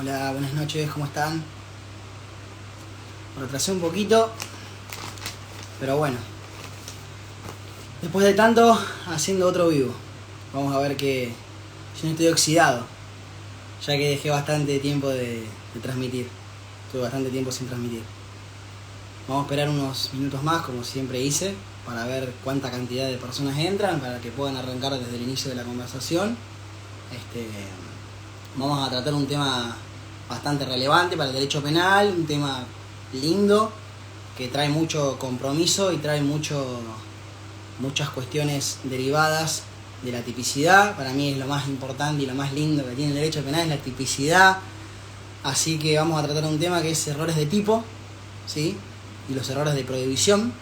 Hola, buenas noches, ¿cómo están? Me retrasé un poquito, pero bueno. Después de tanto, haciendo otro vivo. Vamos a ver que yo no estoy oxidado, ya que dejé bastante tiempo de transmitir. Estuve bastante tiempo sin transmitir. Vamos a esperar unos minutos más, como siempre hice, para ver cuánta cantidad de personas entran, para que puedan arrancar desde el inicio de la conversación. Vamos a tratar un tema bastante relevante para el derecho penal, un tema lindo, que trae mucho compromiso y trae muchas cuestiones derivadas de la tipicidad. Para mí es lo más importante y lo más lindo que tiene el derecho penal, es la tipicidad. Así que vamos a tratar un tema que es errores de tipo, ¿sí? Y los errores de prohibición.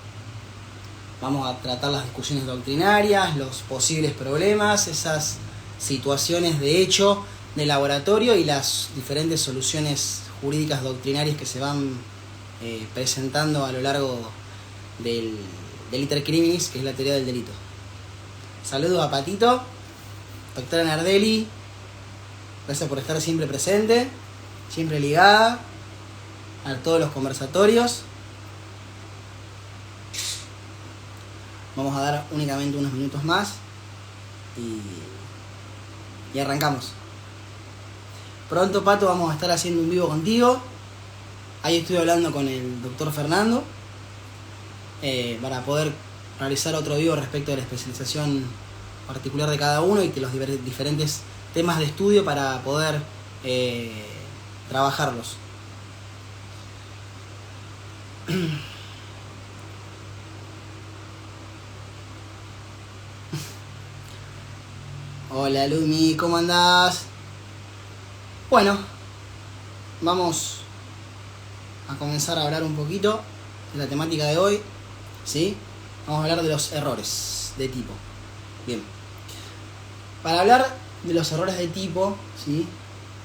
Vamos a tratar las discusiones doctrinarias, los posibles problemas, esas situaciones de hecho de laboratorio y las diferentes soluciones jurídicas doctrinarias que se van presentando a lo largo del iter criminis, que es la teoría del delito. Saludos a Patito, doctora Nardelli, gracias por estar siempre presente, siempre ligada a todos los conversatorios. Vamos a dar únicamente unos minutos más y arrancamos. Pronto, Pato, vamos a estar haciendo un vivo contigo. Ahí estoy hablando con el doctor Fernando para poder realizar otro vivo respecto de la especialización particular de cada uno y de los diferentes temas de estudio para poder trabajarlos. Hola Lumi, ¿cómo andás? Bueno, vamos a comenzar a hablar un poquito de la temática de hoy, ¿sí? Vamos a hablar de los errores de tipo. Bien. Para hablar de los errores de tipo, ¿sí?,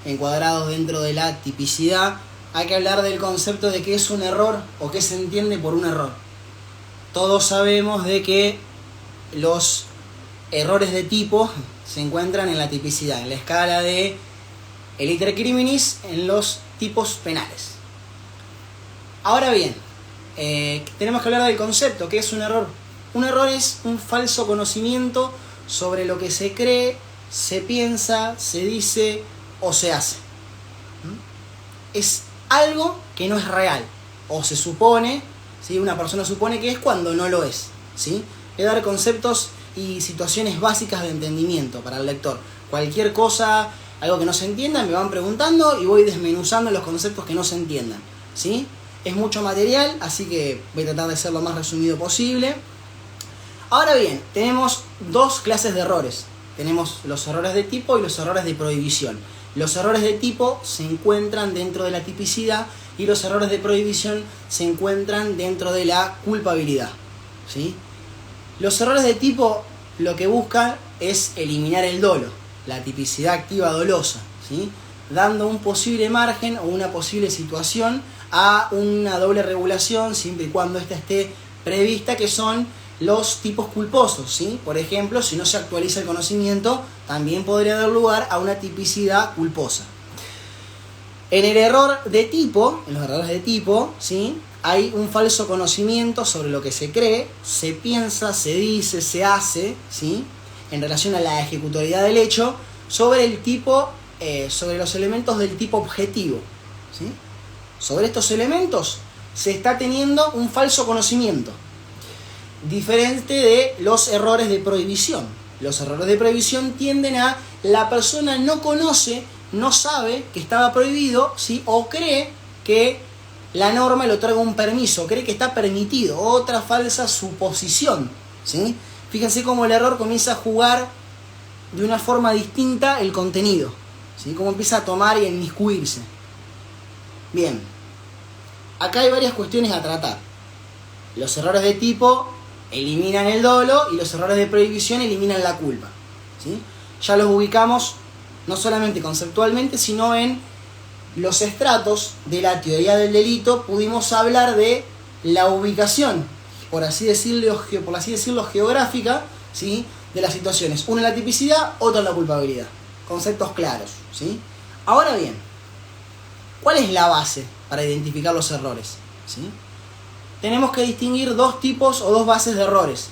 encuadrados dentro de la tipicidad, hay que hablar del concepto de qué es un error o qué se entiende por un error. Todos sabemos de que los errores de tipo se encuentran en la tipicidad, en la escala de el iter criminis, en los tipos penales. Ahora bien, tenemos que hablar del concepto, ¿qué es un error? Un error es un falso conocimiento sobre lo que se cree, se piensa, se dice o se hace. Es algo que no es real, o se supone, ¿sí? Una persona supone que es cuando no lo es, ¿sí? Voy a dar conceptos y situaciones básicas de entendimiento para el lector. Cualquier cosa, algo que no se entienda, me van preguntando y voy desmenuzando los conceptos que no se entiendan, ¿sí? Es mucho material, así que voy a tratar de ser lo más resumido posible. Ahora bien, tenemos dos clases de errores. Tenemos los errores de tipo y los errores de prohibición. Los errores de tipo se encuentran dentro de la tipicidad y los errores de prohibición se encuentran dentro de la culpabilidad, ¿sí? Los errores de tipo lo que buscan es eliminar el dolo, la tipicidad activa dolosa, ¿sí?, dando un posible margen o una posible situación a una doble regulación siempre y cuando ésta esté prevista, que son los tipos culposos, ¿sí? Por ejemplo, si no se actualiza el conocimiento, también podría dar lugar a una tipicidad culposa. En el error de tipo, en los errores de tipo, ¿sí?, hay un falso conocimiento sobre lo que se cree, se piensa, se dice, se hace, ¿sí?, en relación a la ejecutoriedad del hecho, sobre el tipo, sobre los elementos del tipo objetivo, ¿sí? Sobre estos elementos se está teniendo un falso conocimiento, diferente de los errores de prohibición. Los errores de prohibición tienden a la persona no conoce, no sabe que estaba prohibido, ¿sí?, o cree que la norma le otorga un permiso, cree que está permitido, otra falsa suposición, ¿sí? Fíjense cómo el error comienza a jugar de una forma distinta el contenido, ¿sí?, cómo empieza a tomar y a inmiscuirse. Bien, acá hay varias cuestiones a tratar. Los errores de tipo eliminan el dolo y los errores de prohibición eliminan la culpa, ¿sí? Ya los ubicamos no solamente conceptualmente, sino en los estratos de la teoría del delito. Pudimos hablar de la ubicación, por así decirlo geográfica, ¿sí?, de las situaciones. Una en la tipicidad, otra en la culpabilidad. Conceptos claros, ¿sí? Ahora bien, ¿Cuál es la base para identificar los errores? ¿Sí? Tenemos que distinguir dos tipos o dos bases de errores.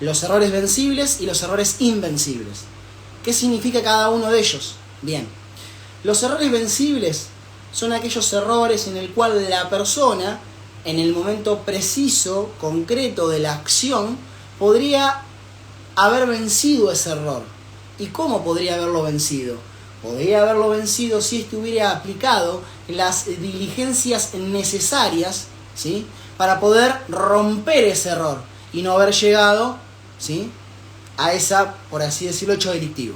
Los errores vencibles y los errores invencibles. ¿Qué significa cada uno de ellos? Bien, los errores vencibles son aquellos errores en el cual la persona, en el momento preciso, concreto de la acción, podría haber vencido ese error. ¿Y cómo podría haberlo vencido? Podría haberlo vencido si éste hubiera aplicado las diligencias necesarias, ¿sí?, para poder romper ese error y no haber llegado, ¿sí?, a esa, por así decirlo, hecho delictivo.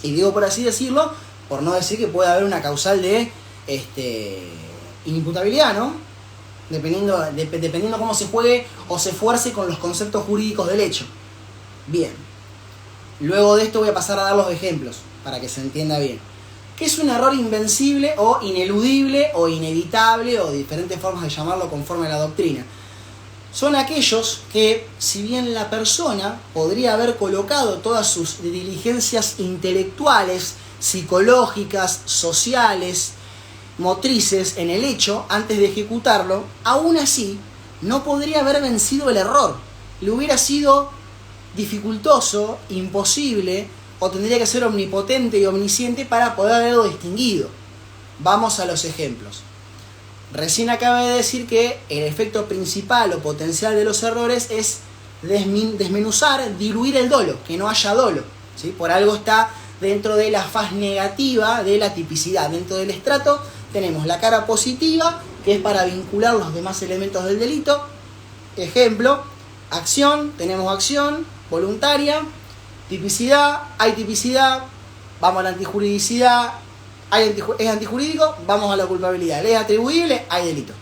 Y digo por así decirlo, por no decir que puede haber una causal de inimputabilidad, ¿no? Dependiendo cómo se juegue o se esfuerce con los conceptos jurídicos del hecho. Bien. Luego de esto voy a pasar a dar los ejemplos, para que se entienda bien. ¿Qué es un error invencible o ineludible o inevitable o diferentes formas de llamarlo conforme a la doctrina? Son aquellos que, si bien la persona podría haber colocado todas sus diligencias intelectuales, psicológicas, sociales, motrices en el hecho antes de ejecutarlo, aún así no podría haber vencido el error. Le hubiera sido dificultoso, imposible, o tendría que ser omnipotente y omnisciente para poder haberlo distinguido. Vamos a los ejemplos. Recién acabé de decir que el efecto principal o potencial de los errores es desmenuzar, diluir el dolo, que no haya dolo, ¿sí? Por algo está dentro de la faz negativa de la tipicidad. Dentro del estrato tenemos la cara positiva, que es para vincular los demás elementos del delito. Ejemplo, acción, tenemos acción voluntaria, tipicidad, hay tipicidad, vamos a la antijuridicidad, es antijurídico, vamos a la culpabilidad, le es atribuible, hay delito.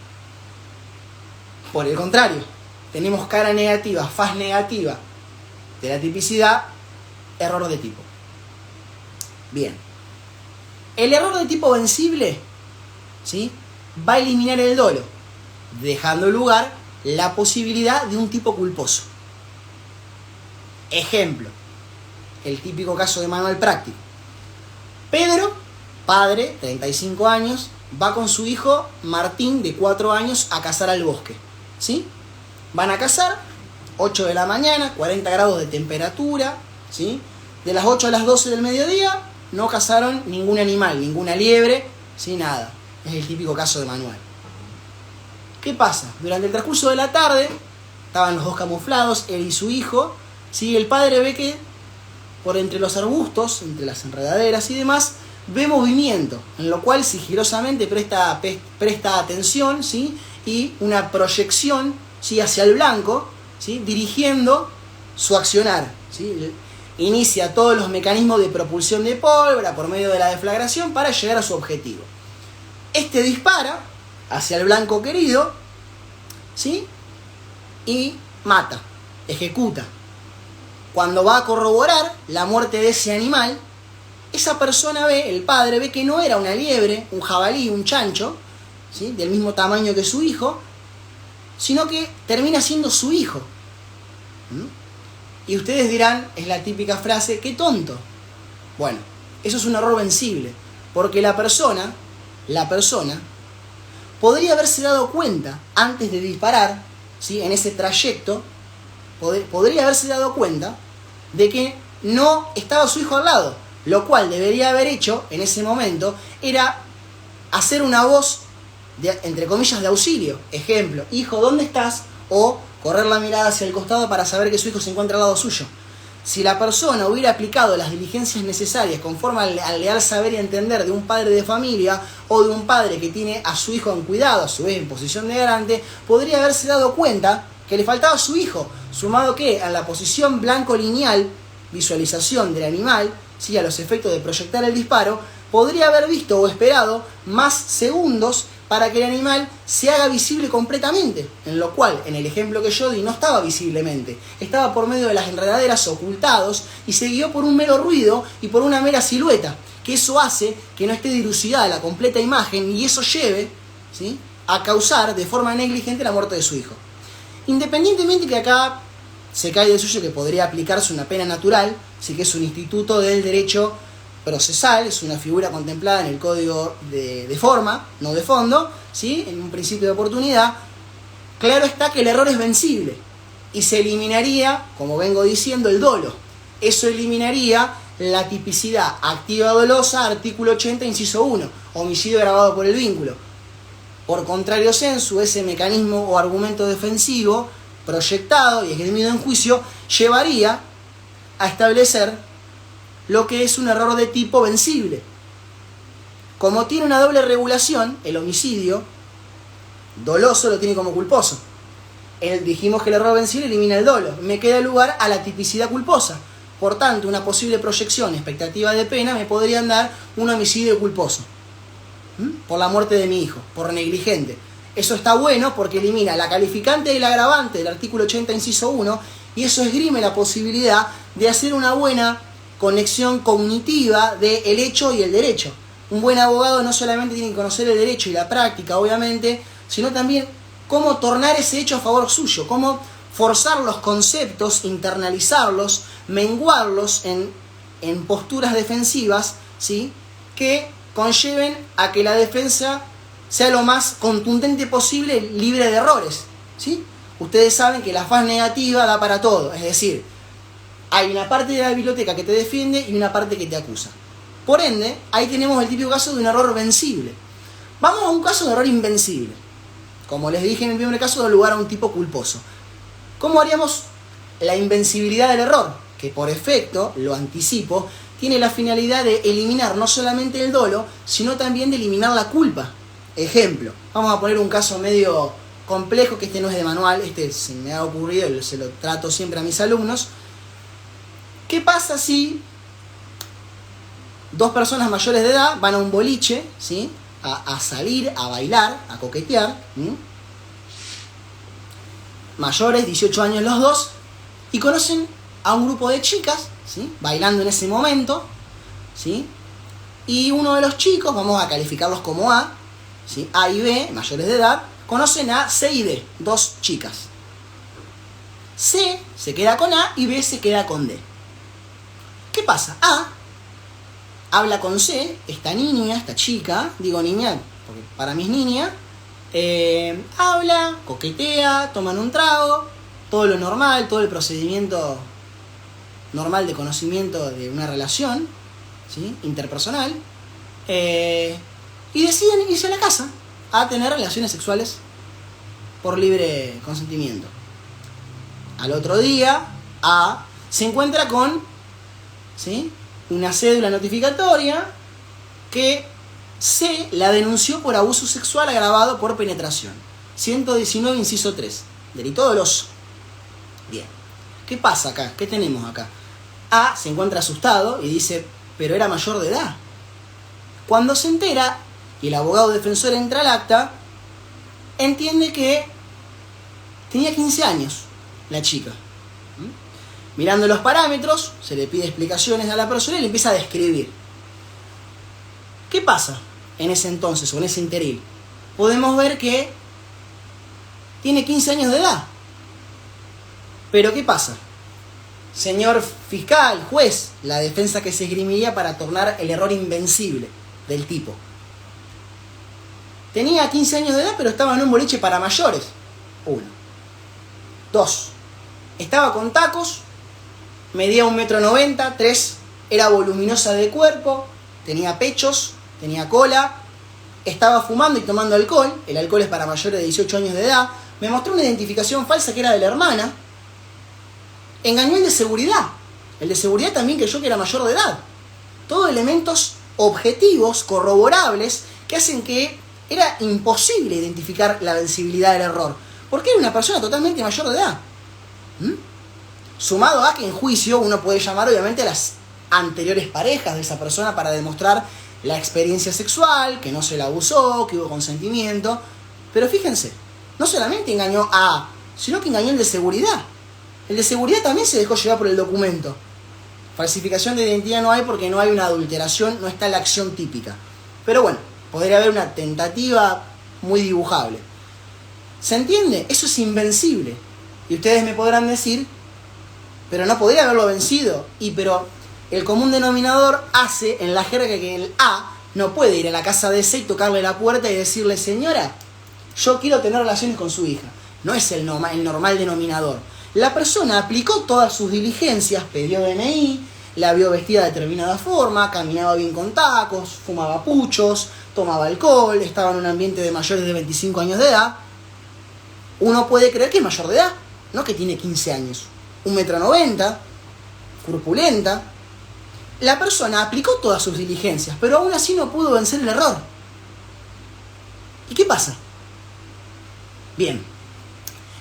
Por el contrario, tenemos cara negativa, faz negativa de la tipicidad, error de tipo. Bien, el error de tipo vencible, ¿sí?, va a eliminar el dolo, dejando lugar la posibilidad de un tipo culposo. Ejemplo, el típico caso de manual práctico. Pedro, padre, 35 años, va con su hijo Martín, de 4 años, a cazar al bosque. ¿Sí? Van a cazar, 8 de la mañana, 40 grados de temperatura, ¿sí? De las 8 a las 12 del mediodía no cazaron ningún animal, ninguna liebre, ¿sí? Nada. Es el típico caso de manual. ¿Qué pasa? Durante el transcurso de la tarde, estaban los dos camuflados, él y su hijo, ¿sí? El padre ve que por entre los arbustos, entre las enredaderas y demás, ve movimiento, en lo cual sigilosamente presta atención, ¿sí? Y una proyección, ¿sí?, hacia el blanco, ¿sí?, dirigiendo su accionar, ¿sí? Inicia todos los mecanismos de propulsión de pólvora por medio de la deflagración para llegar a su objetivo. Este dispara hacia el blanco querido, ¿sí?, y mata, ejecuta. Cuando va a corroborar la muerte de ese animal, esa persona ve, el padre ve que no era una liebre, un jabalí, un chancho, ¿sí?, del mismo tamaño que su hijo, sino que termina siendo su hijo. Y ustedes dirán, es la típica frase, ¡qué tonto! Bueno, eso es un error vencible, porque la persona podría haberse dado cuenta antes de disparar, ¿sí?, en ese trayecto, podría haberse dado cuenta de que no estaba su hijo al lado, lo cual debería haber hecho en ese momento era hacer una voz de, entre comillas, de auxilio. Ejemplo, hijo, ¿dónde estás? O correr la mirada hacia el costado para saber que su hijo se encuentra al lado suyo. Si la persona hubiera aplicado las diligencias necesarias conforme al leal saber y entender de un padre de familia o de un padre que tiene a su hijo en cuidado, a su vez en posición de garante, podría haberse dado cuenta que le faltaba a su hijo, sumado que a la posición blanco lineal, visualización del animal, ¿sí?, a los efectos de proyectar el disparo, podría haber visto o esperado más segundos para que el animal se haga visible completamente, en lo cual, en el ejemplo que yo di, no estaba visiblemente, estaba por medio de las enredaderas ocultados y se guió por un mero ruido y por una mera silueta, que eso hace que no esté dilucidada la completa imagen y eso lleve, ¿sí?, a causar de forma negligente la muerte de su hijo. Independientemente que acá se cae de suyo que podría aplicarse una pena natural, sí, que es un instituto del derecho procesal, es una figura contemplada en el código de forma, no de fondo, ¿sí? En un principio de oportunidad. Claro está que el error es vencible y se eliminaría, como vengo diciendo, el dolo. Eso eliminaría la tipicidad activa dolosa, artículo 80, inciso 1, homicidio agravado por el vínculo. Por contrario sensu, ese mecanismo o argumento defensivo proyectado y esgrimido en juicio llevaría a establecer lo que es un error de tipo vencible. Como tiene una doble regulación, el homicidio doloso lo tiene como culposo. Dijimos que el error vencible elimina el dolo. Me queda lugar a la tipicidad culposa. Por tanto, una posible proyección, expectativa de pena, me podrían dar un homicidio culposo. Por la muerte de mi hijo, por negligente. Eso está bueno porque elimina la calificante y el agravante del artículo 80, inciso 1, y eso esgrime la posibilidad de hacer una buena conexión cognitiva del hecho y el derecho. Un buen abogado no solamente tiene que conocer el derecho y la práctica, obviamente, sino también cómo tornar ese hecho a favor suyo, cómo forzar los conceptos, internalizarlos, menguarlos en posturas defensivas, ¿sí? Que conlleven a que la defensa sea lo más contundente posible, libre de errores, ¿sí? Ustedes saben que la faz negativa da para todo, es decir, hay una parte de la biblioteca que te defiende y una parte que te acusa. Por ende, ahí tenemos el típico caso de un error vencible. Vamos a un caso de error invencible. Como les dije en el primer caso, da lugar a un tipo culposo. ¿Cómo haríamos la invencibilidad del error? Que por efecto, lo anticipo, tiene la finalidad de eliminar no solamente el dolo, sino también de eliminar la culpa. Ejemplo, vamos a poner un caso medio complejo, que este no es de manual, este se me ha ocurrido y se lo trato siempre a mis alumnos. ¿Qué pasa si dos personas mayores de edad van a un boliche, ¿sí? a salir, a bailar, a coquetear, mayores, 18 años los dos, y conocen a un grupo de chicas, ¿sí? bailando en ese momento, ¿sí? Y uno de los chicos, vamos a calificarlos como A, ¿sí? A y B, mayores de edad, conocen a C y D, dos chicas. C se queda con A y B se queda con D. ¿Qué pasa? A habla con C, esta niña, esta chica, digo niña, porque para mí es niña, habla, coquetea, toman un trago, todo lo normal, todo el procedimiento normal de conocimiento de una relación, ¿sí? interpersonal, y deciden irse a la casa a tener relaciones sexuales por libre consentimiento. Al otro día, A se encuentra con, ¿sí? una cédula notificatoria que C la denunció por abuso sexual agravado por penetración. 119, inciso 3. Delito doloso. Bien. ¿Qué pasa acá? ¿Qué tenemos acá? A se encuentra asustado y dice, pero era mayor de edad. Cuando se entera y el abogado defensor entra al acta, entiende que tenía 15 años la chica. Mirando los parámetros, se le pide explicaciones a la persona y le empieza a describir. ¿Qué pasa en ese entonces o en ese interín? Podemos ver que tiene 15 años de edad. Pero ¿qué pasa? Señor fiscal, juez, la defensa que se esgrimiría para tornar el error invencible del tipo. Tenía 15 años de edad, pero estaba en un boliche para mayores. 1. 2. Estaba con tacos, medía 1,90 m. 3. Era voluminosa de cuerpo, tenía pechos, tenía cola, estaba fumando y tomando alcohol. El alcohol es para mayores de 18 años de edad. Me mostró una identificación falsa que era de la hermana. Engañó el de seguridad. El de seguridad también creyó que era mayor de edad. Todos elementos objetivos, corroborables, que hacen que era imposible identificar la vencibilidad del error. Porque era una persona totalmente mayor de edad. Sumado a que en juicio uno puede llamar obviamente a las anteriores parejas de esa persona para demostrar la experiencia sexual, que no se la abusó, que hubo consentimiento. Pero fíjense, no solamente engañó a A, sino que engañó el de seguridad. El de seguridad también se dejó llevar por el documento. Falsificación de identidad no hay porque no hay una adulteración, no está la acción típica. Pero bueno, podría haber una tentativa muy dibujable. ¿Se entiende? Eso es invencible. Y ustedes me podrán decir, pero no podría haberlo vencido. Pero el común denominador hace en la jerga que el A no puede ir a la casa de C y tocarle la puerta y decirle, señora, yo quiero tener relaciones con su hija. No es el normal denominador. La persona aplicó todas sus diligencias, pidió DNI, la vio vestida de determinada forma, caminaba bien con tacos, fumaba puchos, tomaba alcohol, estaba en un ambiente de mayores de 25 años de edad. Uno puede creer que es mayor de edad, no que tiene 15 años. 1,90 m, corpulenta. La persona aplicó todas sus diligencias, pero aún así no pudo vencer el error. ¿Y qué pasa? Bien,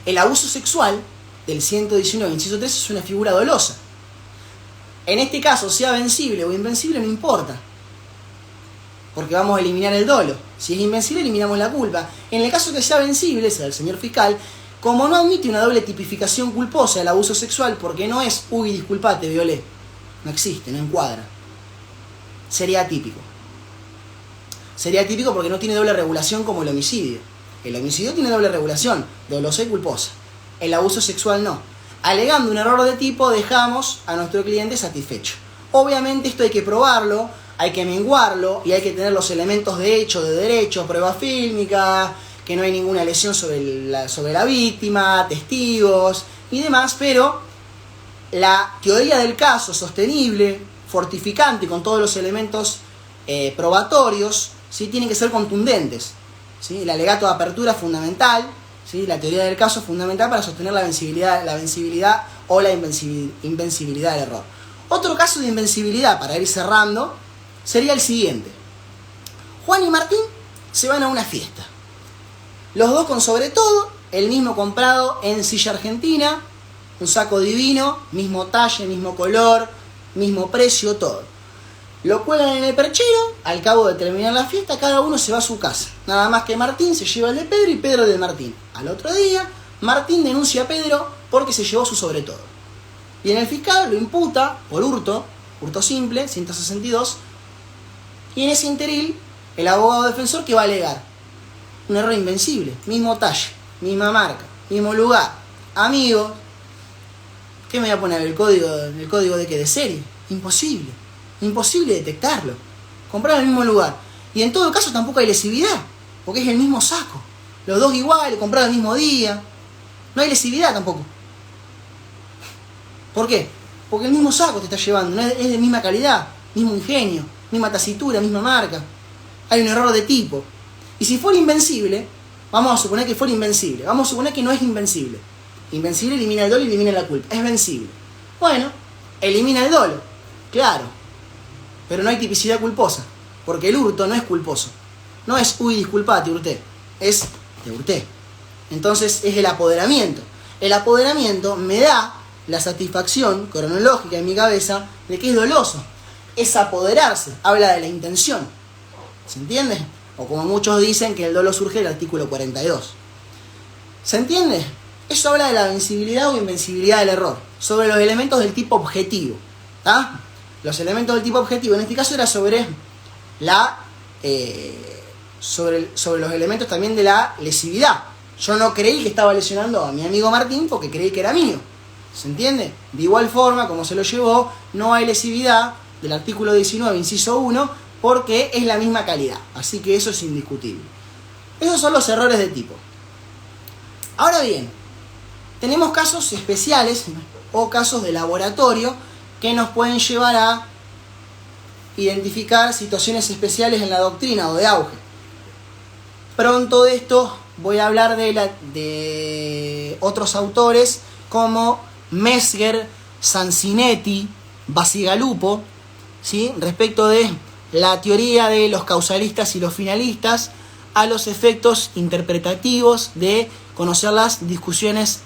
el abuso sexual del 119, inciso 3, es una figura dolosa. En este caso, sea vencible o invencible, no importa, porque vamos a eliminar el dolo. Si es invencible, eliminamos la culpa. En el caso que sea vencible, sea el señor fiscal, como no admite una doble tipificación culposa del abuso sexual, porque no es, uy, disculpate, violé. No existe, no encuadra. Sería atípico. Sería atípico porque no tiene doble regulación como el homicidio. El homicidio tiene doble regulación, dolosa y culposa. El abuso sexual no. Alegando un error de tipo, dejamos a nuestro cliente satisfecho. Obviamente esto hay que probarlo, hay que menguarlo y hay que tener los elementos de hecho, de derecho, prueba fílmica, que no hay ninguna lesión sobre la víctima, testigos y demás, pero la teoría del caso sostenible, fortificante, con todos los elementos probatorios, ¿sí? Tienen que ser contundentes, ¿sí? El alegato de apertura es fundamental, ¿sí? La teoría del caso es fundamental para sostener la vencibilidad o la invencibilidad del error. Otro caso de invencibilidad, para ir cerrando, sería el siguiente. Juan y Martín se van a una fiesta. Los dos con sobre todo, el mismo comprado en Silla Argentina, un saco divino, mismo talle, mismo color, mismo precio, todo. Lo cuelgan en el perchero, al cabo de terminar la fiesta, cada uno se va a su casa. Nada más que Martín se lleva el de Pedro y Pedro el de Martín. Al otro día, Martín denuncia a Pedro porque se llevó su sobre todo. Y en el fiscal lo imputa por hurto simple, 162, y en ese interín, el abogado defensor que va a alegar un error invencible, mismo talle, misma marca, mismo lugar, amigos. ¿Qué me voy a poner? ¿El código de qué? ¿De serie? Imposible detectarlo. Comprar en el mismo lugar. Y en todo caso tampoco hay lesividad, porque es el mismo saco. Los dos iguales, comprados el mismo día. No hay lesividad tampoco. ¿Por qué? Porque el mismo saco te está llevando, no es de misma calidad, mismo ingenio, misma tasitura, misma marca. Hay un error de tipo. Y si fuera invencible, vamos a suponer que fuera invencible. Vamos a suponer que no es invencible. Invencible elimina el dolo y elimina la culpa. Es vencible. Bueno, elimina el dolo. Claro. Pero no hay tipicidad culposa. Porque el hurto no es culposo. No es, uy, disculpate, hurté. Es, te hurté. Entonces es el apoderamiento. El apoderamiento me da la satisfacción cronológica en mi cabeza de que es doloso. Es apoderarse. Habla de la intención. ¿Se entiende? O como muchos dicen que el dolo surge del artículo 42. ¿Se entiende? Eso habla de la vencibilidad o invencibilidad del error, sobre los elementos del tipo objetivo. ¿Tá? Los elementos del tipo objetivo, en este caso era sobre los elementos también de la lesividad. Yo no creí que estaba lesionando a mi amigo Martín porque creí que era mío. ¿Se entiende? De igual forma, como se lo llevó, no hay lesividad del artículo 19, inciso 1, porque es la misma calidad. Así que eso es indiscutible. Esos son los errores de tipo. Ahora bien, tenemos casos especiales o casos de laboratorio que nos pueden llevar a identificar situaciones especiales en la doctrina o de auge. Pronto de esto voy a hablar de otros autores como Mesger, Sancinetti, Bacigalupo, ¿sí? Respecto de la teoría de los causalistas y los finalistas a los efectos interpretativos de conocer las discusiones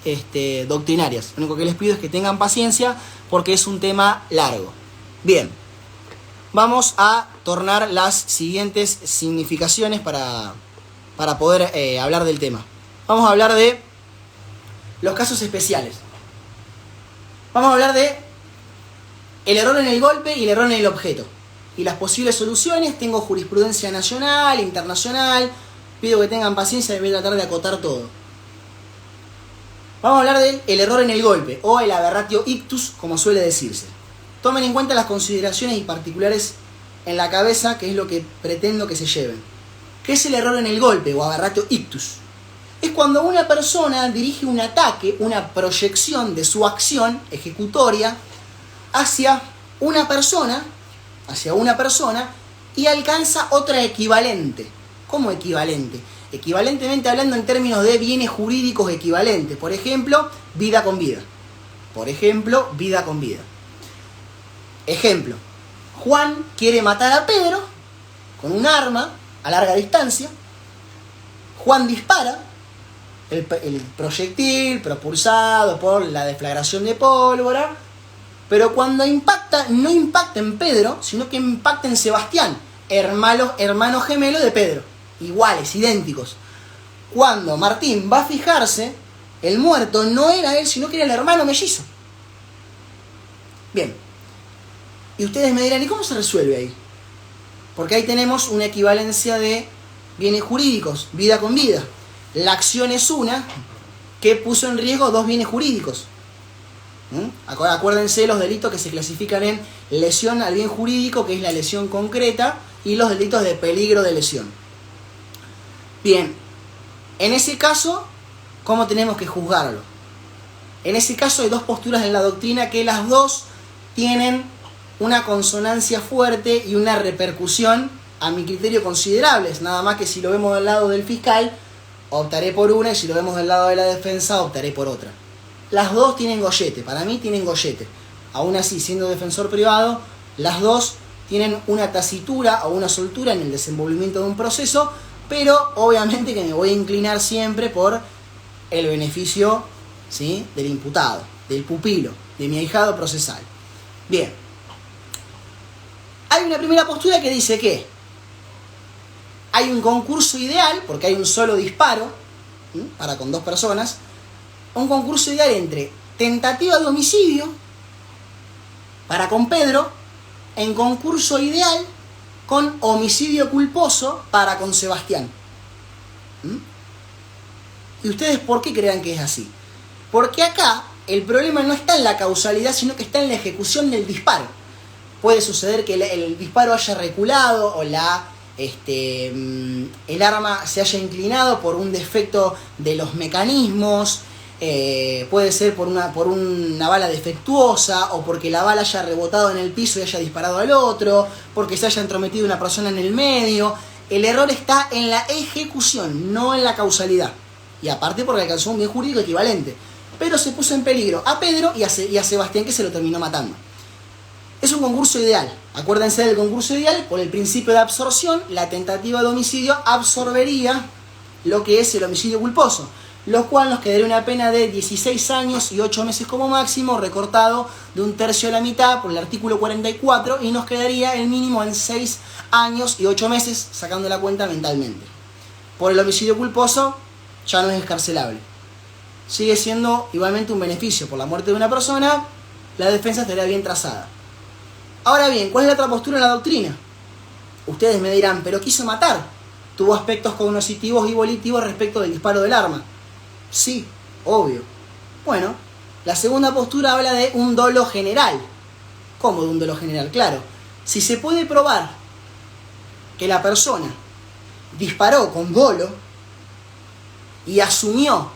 doctrinarias. Lo único que les pido es que tengan paciencia porque es un tema largo. Bien, vamos a tornar las siguientes significaciones para poder hablar del tema. Vamos a hablar de los casos especiales. Vamos a hablar de el error en el golpe y el error en el objeto. Y las posibles soluciones. Tengo jurisprudencia nacional, internacional. Pido que tengan paciencia y voy a tratar de acotar todo. Vamos a hablar del error en el golpe, o el aberratio ictus, como suele decirse. Tomen en cuenta las consideraciones y particulares en la cabeza, que es lo que pretendo que se lleven. ¿Qué es el error en el golpe o aberratio ictus? Es cuando una persona dirige un ataque, una proyección de su acción ejecutoria hacia una persona y alcanza otra equivalente. ¿Cómo equivalente? Equivalentemente hablando en términos de bienes jurídicos equivalentes. Por ejemplo, vida con vida. Ejemplo, Juan quiere matar a Pedro con un arma a larga distancia. Juan dispara, el proyectil propulsado por la deflagración de pólvora, pero cuando impacta, no impacta en Pedro, sino que impacta en Sebastián, hermano gemelo de Pedro, iguales, idénticos. Cuando Martín va a fijarse, el muerto no era él, sino que era el hermano mellizo. Bien, y ustedes me dirán, ¿y cómo se resuelve ahí? Porque ahí tenemos una equivalencia de bienes jurídicos, vida con vida. La acción es una que puso en riesgo dos bienes jurídicos. Acuérdense los delitos que se clasifican en lesión al bien jurídico, que es la lesión concreta, y los delitos de peligro de lesión. Bien, en ese caso, ¿cómo tenemos que juzgarlo? En ese caso hay dos posturas en la doctrina que las dos tienen una consonancia fuerte y una repercusión, a mi criterio, considerables. Nada más que si lo vemos del lado del fiscal, optaré por una, y si lo vemos del lado de la defensa, optaré por otra. Las dos tienen gollete, para mí tienen gollete. Aún así, siendo defensor privado, las dos tienen una tasitura o una soltura en el desenvolvimiento de un proceso, pero obviamente que me voy a inclinar siempre por el beneficio, ¿sí?, del imputado, del pupilo, de mi ahijado procesal. Bien. Hay una primera postura que dice que hay un concurso ideal, porque hay un solo disparo, para con dos personas, un concurso ideal entre tentativa de homicidio, para con Pedro, en concurso ideal con homicidio culposo, para con Sebastián. ¿Y ustedes por qué creen que es así? Porque acá el problema no está en la causalidad, sino que está en la ejecución del disparo. Puede suceder que el disparo haya reculado o el arma se haya inclinado por un defecto de los mecanismos, puede ser por una bala defectuosa, o porque la bala haya rebotado en el piso y haya disparado al otro, porque se haya entrometido una persona en el medio. El error está en la ejecución, no en la causalidad. Y aparte porque alcanzó un bien jurídico equivalente. Pero se puso en peligro a Pedro y a Sebastián, que se lo terminó matando. Es un concurso ideal. Acuérdense del concurso ideal. Por el principio de absorción, la tentativa de homicidio absorbería lo que es el homicidio culposo, lo cual nos quedaría una pena de 16 años y 8 meses como máximo, recortado de un tercio a la mitad por el artículo 44, y nos quedaría el mínimo en 6 años y 8 meses, sacando la cuenta mentalmente. Por el homicidio culposo ya no es excarcelable. Sigue siendo igualmente un beneficio por la muerte de una persona, la defensa estaría bien trazada. Ahora bien, ¿cuál es la otra postura en la doctrina? Ustedes me dirán, pero quiso matar. Tuvo aspectos cognoscitivos y volitivos respecto del disparo del arma. Sí, obvio. Bueno, la segunda postura habla de un dolo general. ¿Cómo de un dolo general? Claro, si se puede probar que la persona disparó con dolo y asumió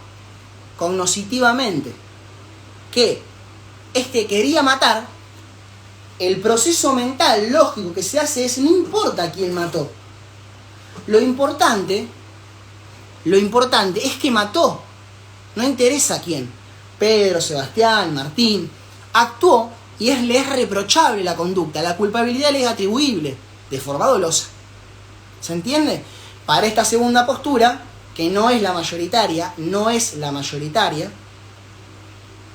cognoscitivamente que quería matar, el proceso mental lógico que se hace es: no importa quién mató. Lo importante es que mató. No interesa quién. Pedro, Sebastián, Martín. Actuó y le es reprochable la conducta. La culpabilidad le es atribuible de forma dolosa. ¿Se entiende? Para esta segunda postura, que no es la mayoritaria,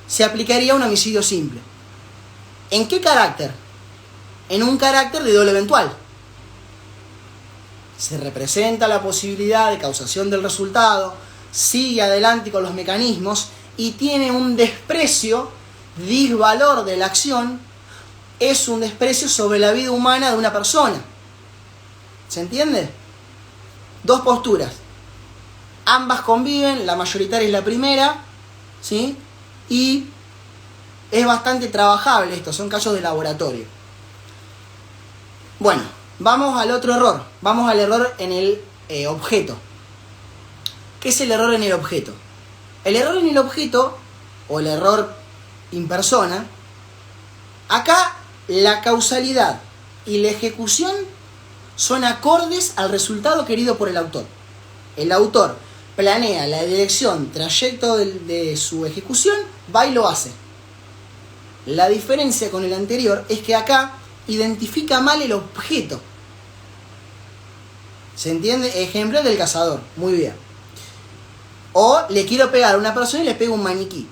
se aplicaría un homicidio simple. ¿En qué carácter? En un carácter de dolo eventual. Se representa la posibilidad de causación del resultado, sigue adelante con los mecanismos y tiene un desprecio, disvalor de la acción, es un desprecio sobre la vida humana de una persona. ¿Se entiende? Dos posturas. Ambas conviven, la mayoritaria es la primera, ¿sí? Y es bastante trabajable esto, son casos de laboratorio. Bueno, vamos al otro error. Vamos al error en el objeto. ¿Qué es el error en el objeto? El error en el objeto, o el error in persona, acá la causalidad y la ejecución son acordes al resultado querido por el autor. El autor planea la dirección, trayecto de su ejecución, va y lo hace. La diferencia con el anterior es que acá identifica mal el objeto. ¿Se entiende? Ejemplo del cazador. Muy bien. O le quiero pegar a una persona y le pego un maniquí.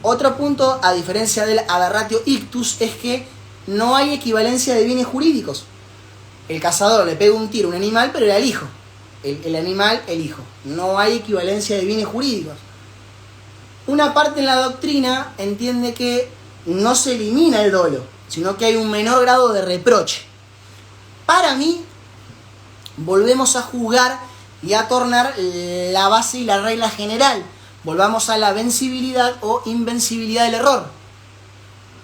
Otro punto, a diferencia del aberratio ictus, es que no hay equivalencia de bienes jurídicos. El cazador le pega un tiro a un animal, pero era el hijo. El animal, el hijo. No hay equivalencia de bienes jurídicos. Una parte en la doctrina entiende que no se elimina el dolo, sino que hay un menor grado de reproche. Para mí, volvemos a jugar y a tornar la base y la regla general. Volvamos a la vencibilidad o invencibilidad del error.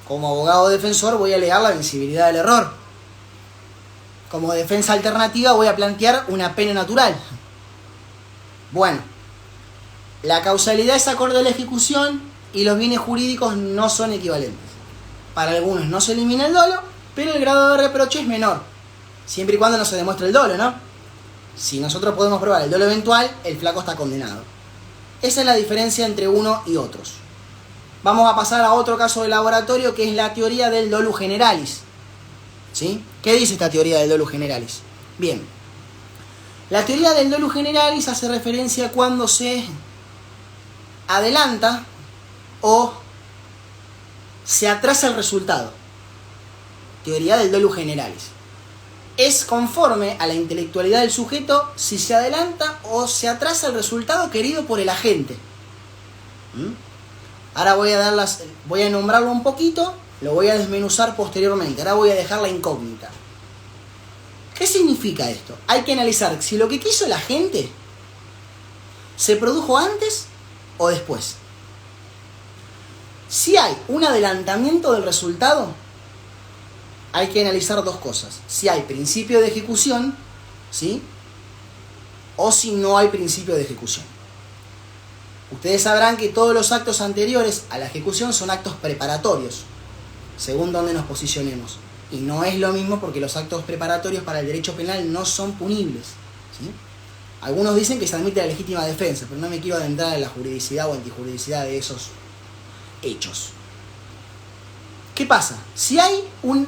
Como abogado defensor voy a alegar la vencibilidad del error. Como defensa alternativa voy a plantear una pena natural. Bueno, la causalidad es acorde a la ejecución y los bienes jurídicos no son equivalentes. Para algunos no se elimina el dolo, pero el grado de reproche es menor. Siempre y cuando no se demuestre el dolo, ¿no? Si nosotros podemos probar el dolo eventual, el flaco está condenado. Esa es la diferencia entre uno y otros. Vamos a pasar a otro caso de laboratorio, que es la teoría del dolus generalis. ¿Sí? ¿Qué dice esta teoría del dolus generalis? Bien. La teoría del dolus generalis hace referencia a cuando se adelanta o se atrasa el resultado. Teoría del dolus generalis. Es conforme a la intelectualidad del sujeto si se adelanta o se atrasa el resultado querido por el agente. Ahora voy a nombrarlo un poquito, lo voy a desmenuzar posteriormente. Ahora voy a dejar la incógnita. ¿Qué significa esto? Hay que analizar si lo que quiso el agente se produjo antes o después. Si hay un adelantamiento del resultado, hay que analizar dos cosas. Si hay principio de ejecución, ¿sí? O si no hay principio de ejecución. Ustedes sabrán que todos los actos anteriores a la ejecución son actos preparatorios, según donde nos posicionemos. Y no es lo mismo porque los actos preparatorios para el derecho penal no son punibles, ¿sí? Algunos dicen que se admite la legítima defensa, pero no me quiero adentrar en la juridicidad o antijuridicidad de esos hechos. ¿Qué pasa? Si hay un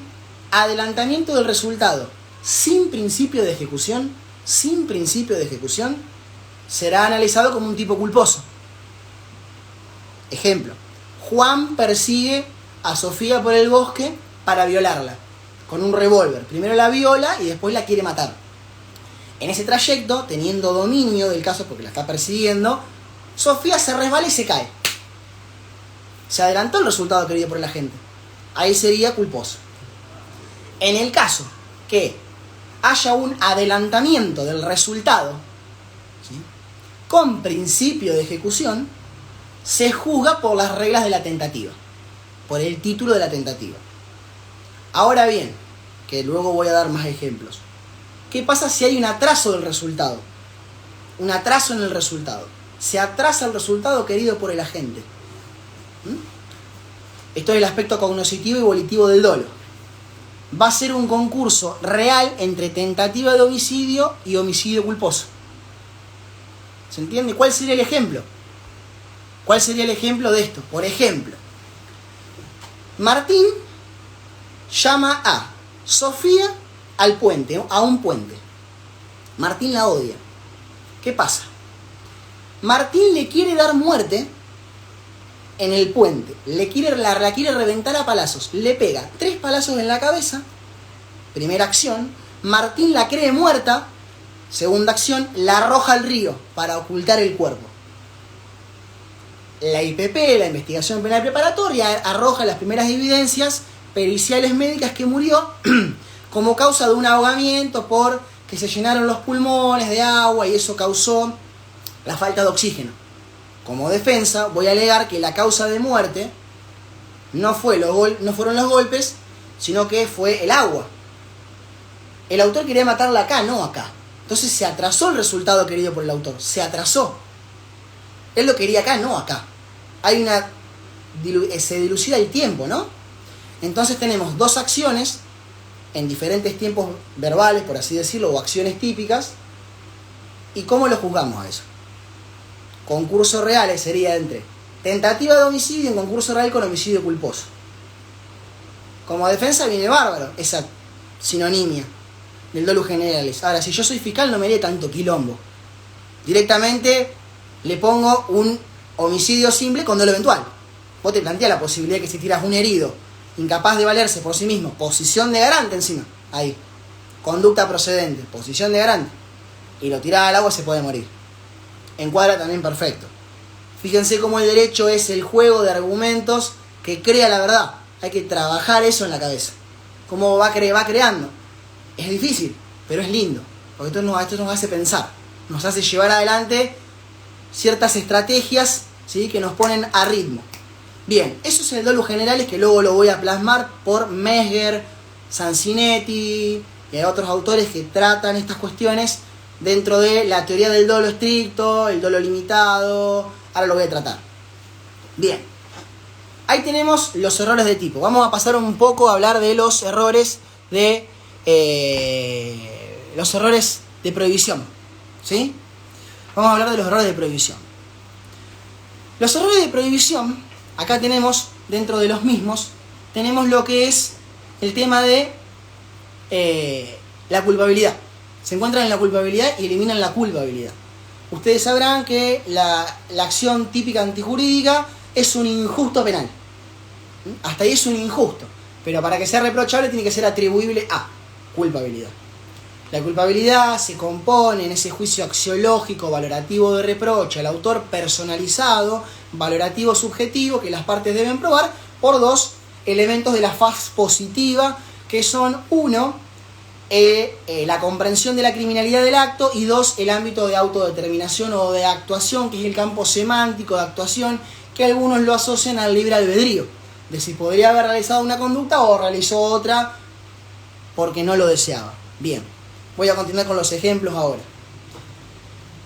adelantamiento del resultado sin principio de ejecución, será analizado como un tipo culposo. Ejemplo, Juan persigue a Sofía por el bosque para violarla con un revólver. Primero la viola y después la quiere matar. En ese trayecto, teniendo dominio del caso porque la está persiguiendo, Sofía se resbala y se cae. Se adelantó el resultado querido por el agente. Ahí sería culposo. En el caso que haya un adelantamiento del resultado, ¿sí?, con principio de ejecución, se juzga por las reglas de la tentativa, por el título de la tentativa. Ahora bien, que luego voy a dar más ejemplos. ¿Qué pasa si hay un atraso del resultado? Un atraso en el resultado. Se atrasa el resultado querido por el agente. Esto es el aspecto cognoscitivo y volitivo del dolo. Va a ser un concurso real entre tentativa de homicidio y homicidio culposo. ¿Se entiende? ¿Cuál sería el ejemplo? ¿Cuál sería el ejemplo de esto? Por ejemplo, Martín llama a Sofía al puente, a un puente. Martín la odia. ¿Qué pasa? Martín le quiere dar muerte en el puente. La quiere reventar a palazos. Le pega 3 palazos en la cabeza. Primera acción. Martín la cree muerta. Segunda acción, la arroja al río para ocultar el cuerpo. La IPP, la investigación penal preparatoria, arroja las primeras evidencias periciales médicas que murió como causa de un ahogamiento porque se llenaron los pulmones de agua y eso causó la falta de oxígeno. Como defensa voy a alegar que la causa de muerte no fueron los golpes, sino que fue el agua. El autor quería matarla acá, no acá. Entonces se atrasó el resultado querido por el autor. Se atrasó. Él lo quería acá, no acá. Se dilucida el tiempo, ¿no? Entonces tenemos dos acciones en diferentes tiempos verbales, por así decirlo, o acciones típicas. ¿Y cómo lo juzgamos a eso? Concursos reales sería entre tentativa de homicidio en concurso real con homicidio culposo. Como defensa viene bárbaro esa sinonimia del dolus generalis. Ahora, si yo soy fiscal no me haría tanto quilombo. Directamente le pongo un homicidio simple con dolo eventual. Vos te planteas la posibilidad de que si tiras un herido incapaz de valerse por sí mismo, posición de garante encima, ahí, conducta procedente, posición de garante, y lo tirás al agua, se puede morir. Encuadra también perfecto. Fíjense cómo el derecho es el juego de argumentos que crea la verdad. Hay que trabajar eso en la cabeza. Cómo va creando. Es difícil, pero es lindo, porque esto nos hace pensar, nos hace llevar adelante ciertas estrategias, ¿sí?, que nos ponen a ritmo. Bien, eso es el dolus generalis, que luego lo voy a plasmar por Mesger, Sanzinetti y hay otros autores que tratan estas cuestiones dentro de la teoría del dolo estricto, el dolo limitado. Ahora lo voy a tratar. Bien, ahí tenemos los errores de tipo. Vamos a pasar un poco a hablar de los errores de prohibición, ¿sí? Vamos a hablar de los errores de prohibición. Los errores de prohibición, acá tenemos, dentro de los mismos, tenemos lo que es el tema de la culpabilidad. Se encuentran en la culpabilidad y eliminan la culpabilidad. Ustedes sabrán que la acción típica antijurídica es un injusto penal. Hasta ahí es un injusto. Pero para que sea reprochable tiene que ser atribuible a culpabilidad. La culpabilidad se compone en ese juicio axiológico valorativo de reproche al autor personalizado, valorativo subjetivo, que las partes deben probar por dos elementos de la faz positiva, que son uno, la comprensión de la criminalidad del acto, y dos, el ámbito de autodeterminación o de actuación, que es el campo semántico de actuación, que algunos lo asocian al libre albedrío, de si podría haber realizado una conducta o realizó otra porque no lo deseaba. Bien, voy a continuar con los ejemplos ahora.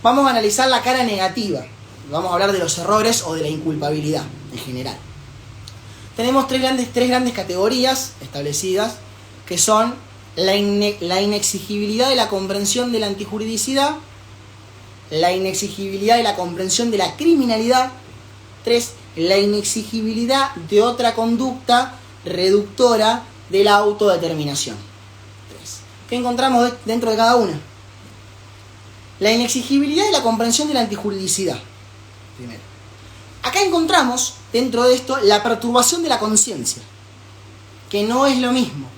Vamos a analizar la cara negativa. Vamos a hablar de los errores o de la inculpabilidad en general. Tenemos tres grandes categorías establecidas, que son la inexigibilidad de la comprensión de la antijuridicidad, la inexigibilidad de la comprensión de la criminalidad, 3, la inexigibilidad de otra conducta reductora de la autodeterminación. 3. ¿Qué encontramos dentro de cada una? La inexigibilidad de la comprensión de la antijuridicidad. Primero. Acá encontramos, dentro de esto, la perturbación de la conciencia, que no es lo mismo.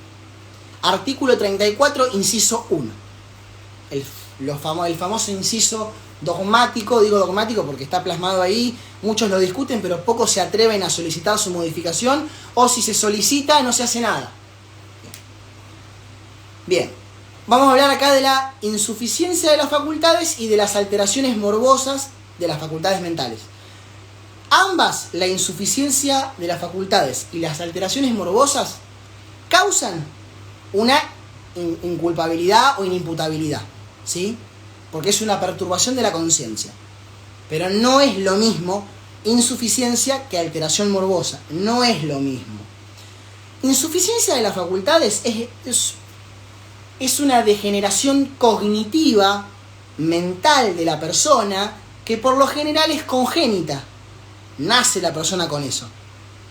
Artículo 34, inciso 1. El famoso inciso dogmático, digo dogmático porque está plasmado ahí, muchos lo discuten, pero pocos se atreven a solicitar su modificación, o si se solicita, no se hace nada. Bien, vamos a hablar acá de la insuficiencia de las facultades y de las alteraciones morbosas de las facultades mentales. Ambas, la insuficiencia de las facultades y las alteraciones morbosas, causan una inculpabilidad o inimputabilidad, ¿sí? Porque es una perturbación de la conciencia. Pero no es lo mismo insuficiencia que alteración morbosa. No es lo mismo. Insuficiencia de las facultades es una degeneración cognitiva, mental de la persona, que por lo general es congénita. Nace la persona con eso.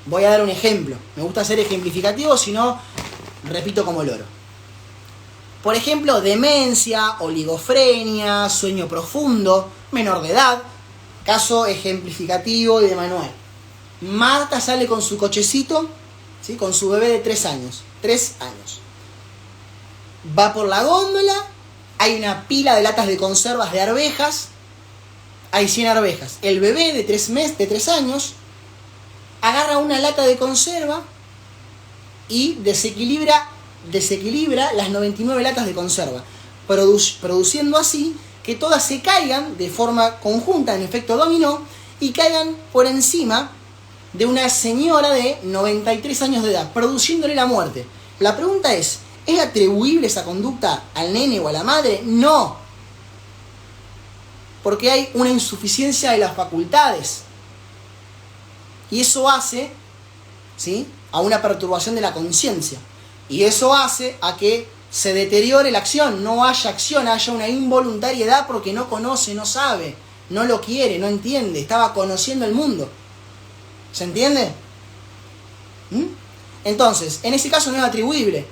Voy a dar un ejemplo. Me gusta ser ejemplificativo, si no, repito como loro. Por ejemplo, demencia, oligofrenia, sueño profundo, menor de edad. Caso ejemplificativo y de manual. Marta sale con su cochecito, ¿sí?, con su bebé de 3 años. 3 años. Va por la góndola, hay una pila de latas de conservas de arvejas, hay 100 arvejas. El bebé de 3 años agarra una lata de conserva y desequilibra las 99 latas de conserva, produciendo así que todas se caigan de forma conjunta, en efecto dominó, y caigan por encima de una señora de 93 años de edad, produciéndole la muerte. La pregunta es atribuible esa conducta al nene o a la madre? No. Porque hay una insuficiencia de las facultades. Y eso hace, ¿sí?, a una perturbación de la conciencia. Y eso hace a que se deteriore la acción, no haya acción, haya una involuntariedad porque no conoce, no sabe, no lo quiere, no entiende, estaba conociendo el mundo. ¿Se entiende? Entonces, en ese caso no es atribuible.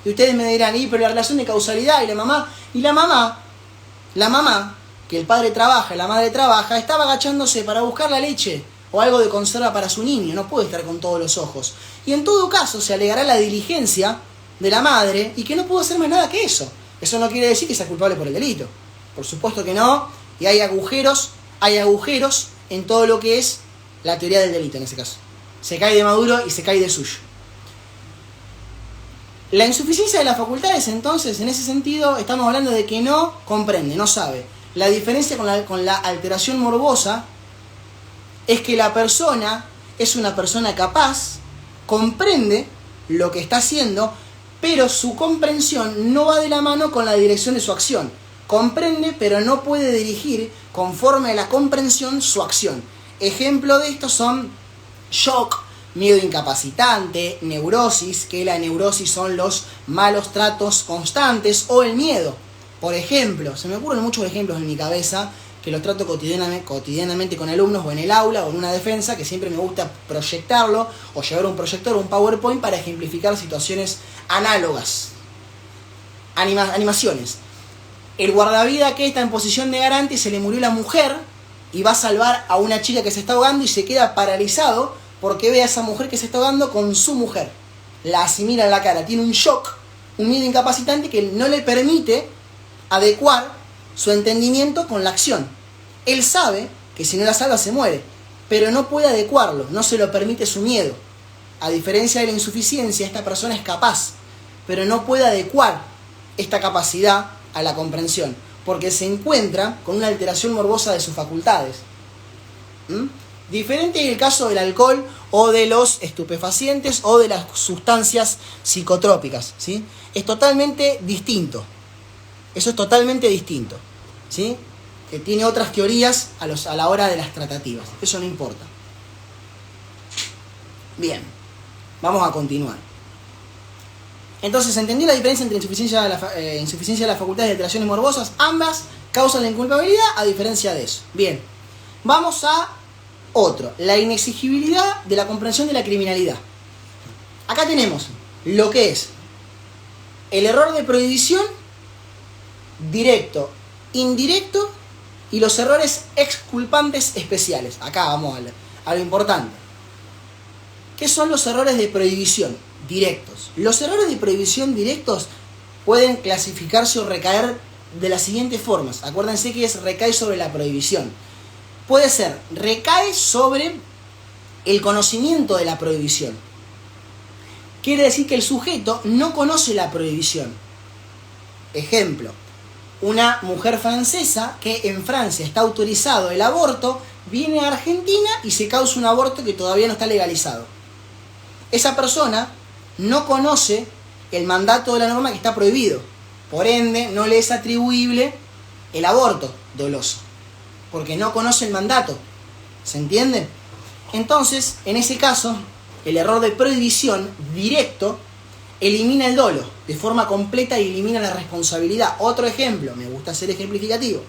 Y ustedes me dirán, pero la relación de causalidad y la mamá, que el padre trabaja y la madre trabaja, estaba agachándose para buscar la leche o algo de conserva para su niño, no puede estar con todos los ojos. Y en todo caso se alegará la diligencia de la madre y que no pudo hacer más nada que eso. Eso no quiere decir que sea culpable por el delito. Por supuesto que no, y hay agujeros en todo lo que es la teoría del delito en ese caso. Se cae de Maduro y se cae de suyo. La insuficiencia de las facultades, entonces, en ese sentido, estamos hablando de que no comprende, no sabe. La diferencia con la alteración morbosa es que la persona es una persona capaz, comprende lo que está haciendo, pero su comprensión no va de la mano con la dirección de su acción. Comprende, pero no puede dirigir conforme a la comprensión su acción. Ejemplo de esto son shock, miedo incapacitante, neurosis, que la neurosis son los malos tratos constantes, o el miedo. Por ejemplo, se me ocurren muchos ejemplos en mi cabeza que los trato cotidianamente con alumnos o en el aula o en una defensa, que siempre me gusta proyectarlo o llevar un proyector o un PowerPoint para ejemplificar situaciones análogas. Animaciones. El guardavidas que está en posición de garante y se le murió la mujer y va a salvar a una chica que se está ahogando y se queda paralizado porque ve a esa mujer que se está ahogando con su mujer. La asimila en la cara, tiene un shock, un miedo incapacitante que no le permite adecuar su entendimiento con la acción. Él sabe que si no la salva se muere, pero no puede adecuarlo, no se lo permite su miedo. A diferencia de la insuficiencia, esta persona es capaz, pero no puede adecuar esta capacidad a la comprensión, porque se encuentra con una alteración morbosa de sus facultades. Diferente en el caso del alcohol o de los estupefacientes o de las sustancias psicotrópicas, ¿sí? Es totalmente distinto. Eso es totalmente distinto, ¿sí? Que tiene otras teorías a la hora de las tratativas. Eso no importa. Bien, vamos a continuar. Entonces, ¿se entendió la diferencia entre insuficiencia de las facultades y alteraciones morbosas? Ambas causan la inculpabilidad, a diferencia de eso. Bien, vamos a otro. La inexigibilidad de la comprensión de la criminalidad. Acá tenemos lo que es el error de prohibición directo, indirecto y los errores exculpantes especiales. Acá vamos a lo importante. ¿Qué son los errores de prohibición directos? Los errores de prohibición directos pueden clasificarse o recaer de las siguientes formas. Acuérdense que recae sobre la prohibición. Puede ser, recae sobre el conocimiento de la prohibición. Quiere decir que el sujeto no conoce la prohibición. Ejemplo, una mujer francesa que en Francia está autorizado el aborto, viene a Argentina y se causa un aborto que todavía no está legalizado. Esa persona no conoce el mandato de la norma que está prohibido. Por ende, no le es atribuible el aborto doloso, porque no conoce el mandato. ¿Se entiende? Entonces, en ese caso, el error de prohibición directo elimina el dolo de forma completa y elimina la responsabilidad. Otro ejemplo, me gusta ser ejemplificativo.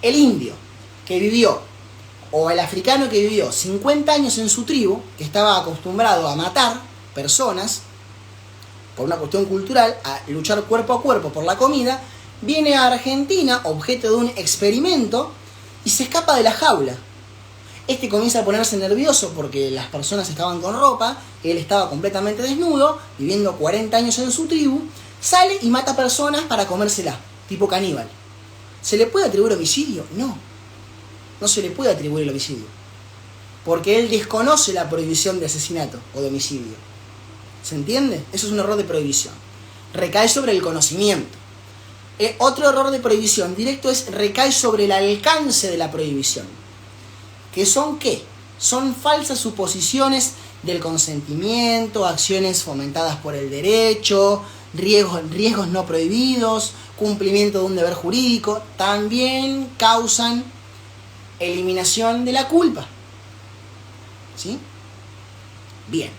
El indio que vivió, o el africano que vivió 50 años en su tribu, que estaba acostumbrado a matar personas por una cuestión cultural, a luchar cuerpo a cuerpo por la comida, viene a Argentina, objeto de un experimento, y se escapa de la jaula. Este comienza a ponerse nervioso porque las personas estaban con ropa, él estaba completamente desnudo, viviendo 40 años en su tribu, sale y mata personas para comérsela, tipo caníbal. ¿Se le puede atribuir homicidio? No, no se le puede atribuir el homicidio, porque él desconoce la prohibición de asesinato o de homicidio. ¿Se entiende? Eso es un error de prohibición. Recae sobre el conocimiento. Otro error de prohibición directo es recae sobre el alcance de la prohibición. ¿Qué son qué? son falsas suposiciones del consentimiento, acciones fomentadas por el derecho, riesgos no prohibidos, cumplimiento de un deber jurídico, también causan eliminación de la culpa. ¿Sí? Bien.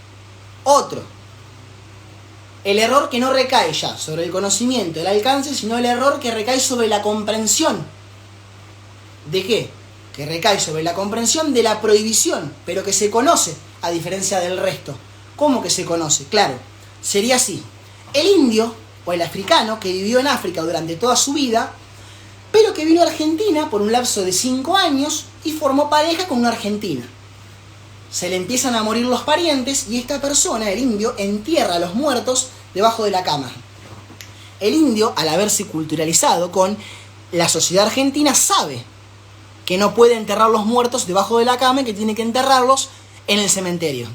Otro. El error que no recae ya sobre el conocimiento, el alcance, sino el error que recae sobre la comprensión. ¿De qué? Que recae sobre la comprensión de la prohibición, pero que se conoce, a diferencia del resto. ¿Cómo que se conoce? Claro, sería así. El indio o el africano que vivió en África durante toda su vida, pero que vino a Argentina por un lapso de 5 años y formó pareja con una argentina. Se le empiezan a morir los parientes y esta persona, el indio, entierra a los muertos debajo de la cama. El indio, al haberse culturalizado con la sociedad argentina, sabe que no puede enterrar los muertos debajo de la cama y que tiene que enterrarlos en el cementerio.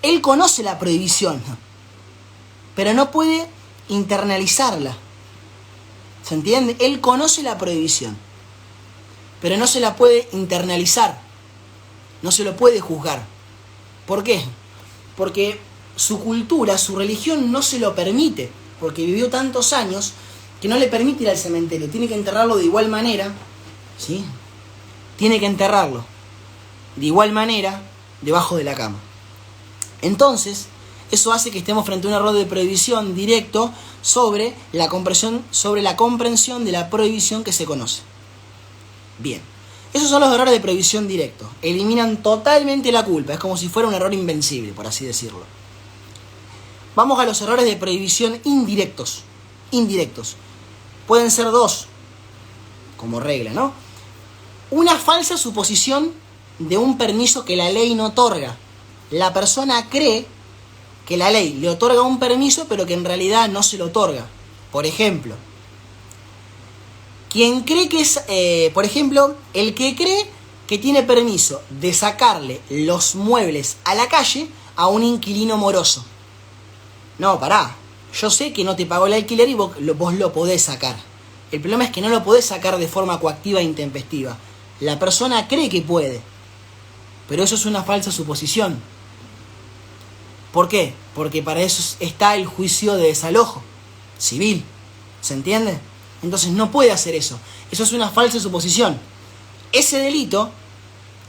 Él conoce la prohibición, pero no puede internalizarla. ¿Se entiende? Él conoce la prohibición, pero no se la puede internalizar. No se lo puede juzgar. ¿Por qué? Porque su cultura, su religión no se lo permite. Porque vivió tantos años que no le permite ir al cementerio. Tiene que enterrarlo de igual manera. ¿Sí? Tiene que enterrarlo de igual manera debajo de la cama. Entonces, eso hace que estemos frente a un error de prohibición directo sobre la comprensión de la prohibición que se conoce. Bien. Esos son los errores de prohibición directo. Eliminan totalmente la culpa. Es como si fuera un error invencible, por así decirlo. Vamos a los errores de prohibición indirectos. Indirectos. Pueden ser 2, como regla, ¿no? Una falsa suposición de un permiso que la ley no otorga. La persona cree que la ley le otorga un permiso, pero que en realidad no se lo otorga. Por ejemplo, quien cree que es, por ejemplo, el que cree que tiene permiso de sacarle los muebles a la calle a un inquilino moroso. No, pará. Yo sé que no te pagó el alquiler y vos lo podés sacar. El problema es que no lo podés sacar de forma coactiva e intempestiva. La persona cree que puede, pero eso es una falsa suposición. ¿Por qué? Porque para eso está el juicio de desalojo civil. ¿Se entiende? Entonces no puede hacer eso. Eso es una falsa suposición. Ese delito,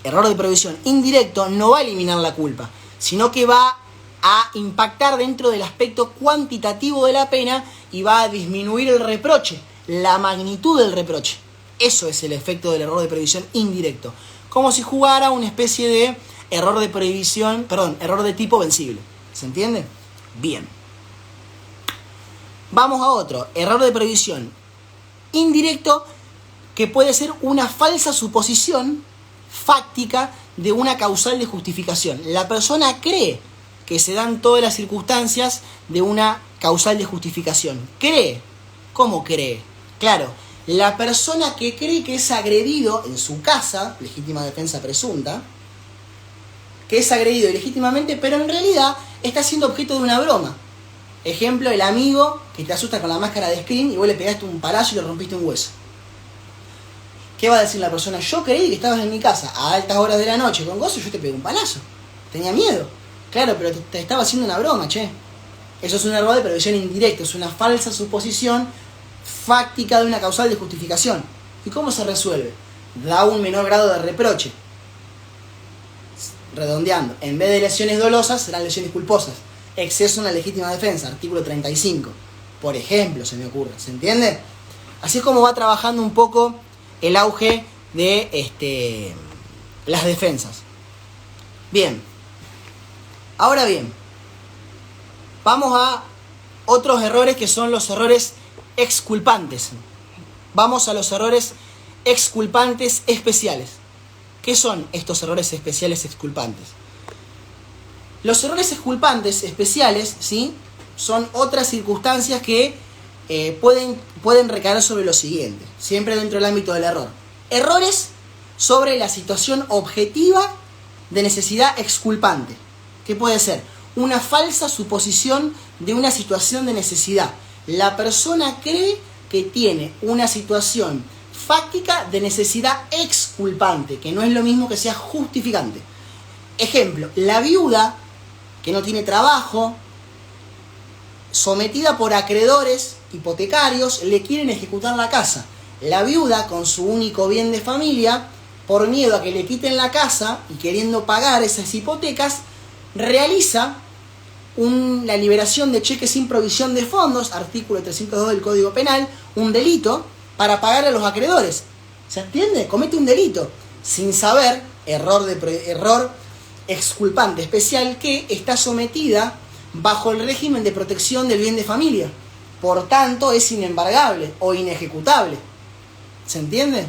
error de prohibición indirecto, no va a eliminar la culpa, sino que va a impactar dentro del aspecto cuantitativo de la pena y va a disminuir el reproche, la magnitud del reproche. Eso es el efecto del error de prohibición indirecto. Como si jugara una especie de error de prohibición, error de tipo vencible. ¿Se entiende? Bien. Vamos a otro, error de prohibición indirecto, que puede ser una falsa suposición fáctica de una causal de justificación. La persona cree que se dan todas las circunstancias de una causal de justificación. ¿Cree? ¿Cómo cree? Claro, la persona que cree que es agredido en su casa, legítima defensa presunta, que es agredido ilegítimamente, pero en realidad está siendo objeto de una broma. Ejemplo, el amigo que te asusta con la máscara de Scream y vos le pegaste un palazo y le rompiste un hueso. ¿Qué va a decir la persona? Yo creí que estabas en mi casa a altas horas de la noche con gozo y yo te pegué un palazo. Tenía miedo. Claro, pero te estaba haciendo una broma, che. Eso es un error de prohibición indirecto, es una falsa suposición fáctica de una causal de justificación. ¿Y cómo se resuelve? Da un menor grado de reproche. Redondeando, en vez de lesiones dolosas serán lesiones culposas. Exceso en la legítima defensa, artículo 35. Por ejemplo, se me ocurre, ¿se entiende? Así es como va trabajando un poco el auge de las defensas. Bien. Ahora bien, vamos a otros errores que son los errores exculpantes. Vamos a los errores exculpantes especiales. ¿Qué son estos errores especiales exculpantes? Los errores exculpantes especiales, ¿sí?, son otras circunstancias que pueden recaer sobre lo siguiente, siempre dentro del ámbito del error. Errores sobre la situación objetiva de necesidad exculpante. ¿Qué puede ser? Una falsa suposición de una situación de necesidad. La persona cree que tiene una situación fáctica de necesidad exculpante, que no es lo mismo que sea justificante. Ejemplo, la viuda que no tiene trabajo, sometida por acreedores hipotecarios, le quieren ejecutar la casa. La viuda, con su único bien de familia, por miedo a que le quiten la casa y queriendo pagar esas hipotecas, realiza la liberación de cheques sin provisión de fondos, artículo 302 del Código Penal, un delito para pagar a los acreedores. ¿Se entiende? Comete un delito sin saber, error exculpante especial, que está sometida bajo el régimen de protección del bien de familia. Por tanto, es inembargable o inejecutable. ¿Se entiende?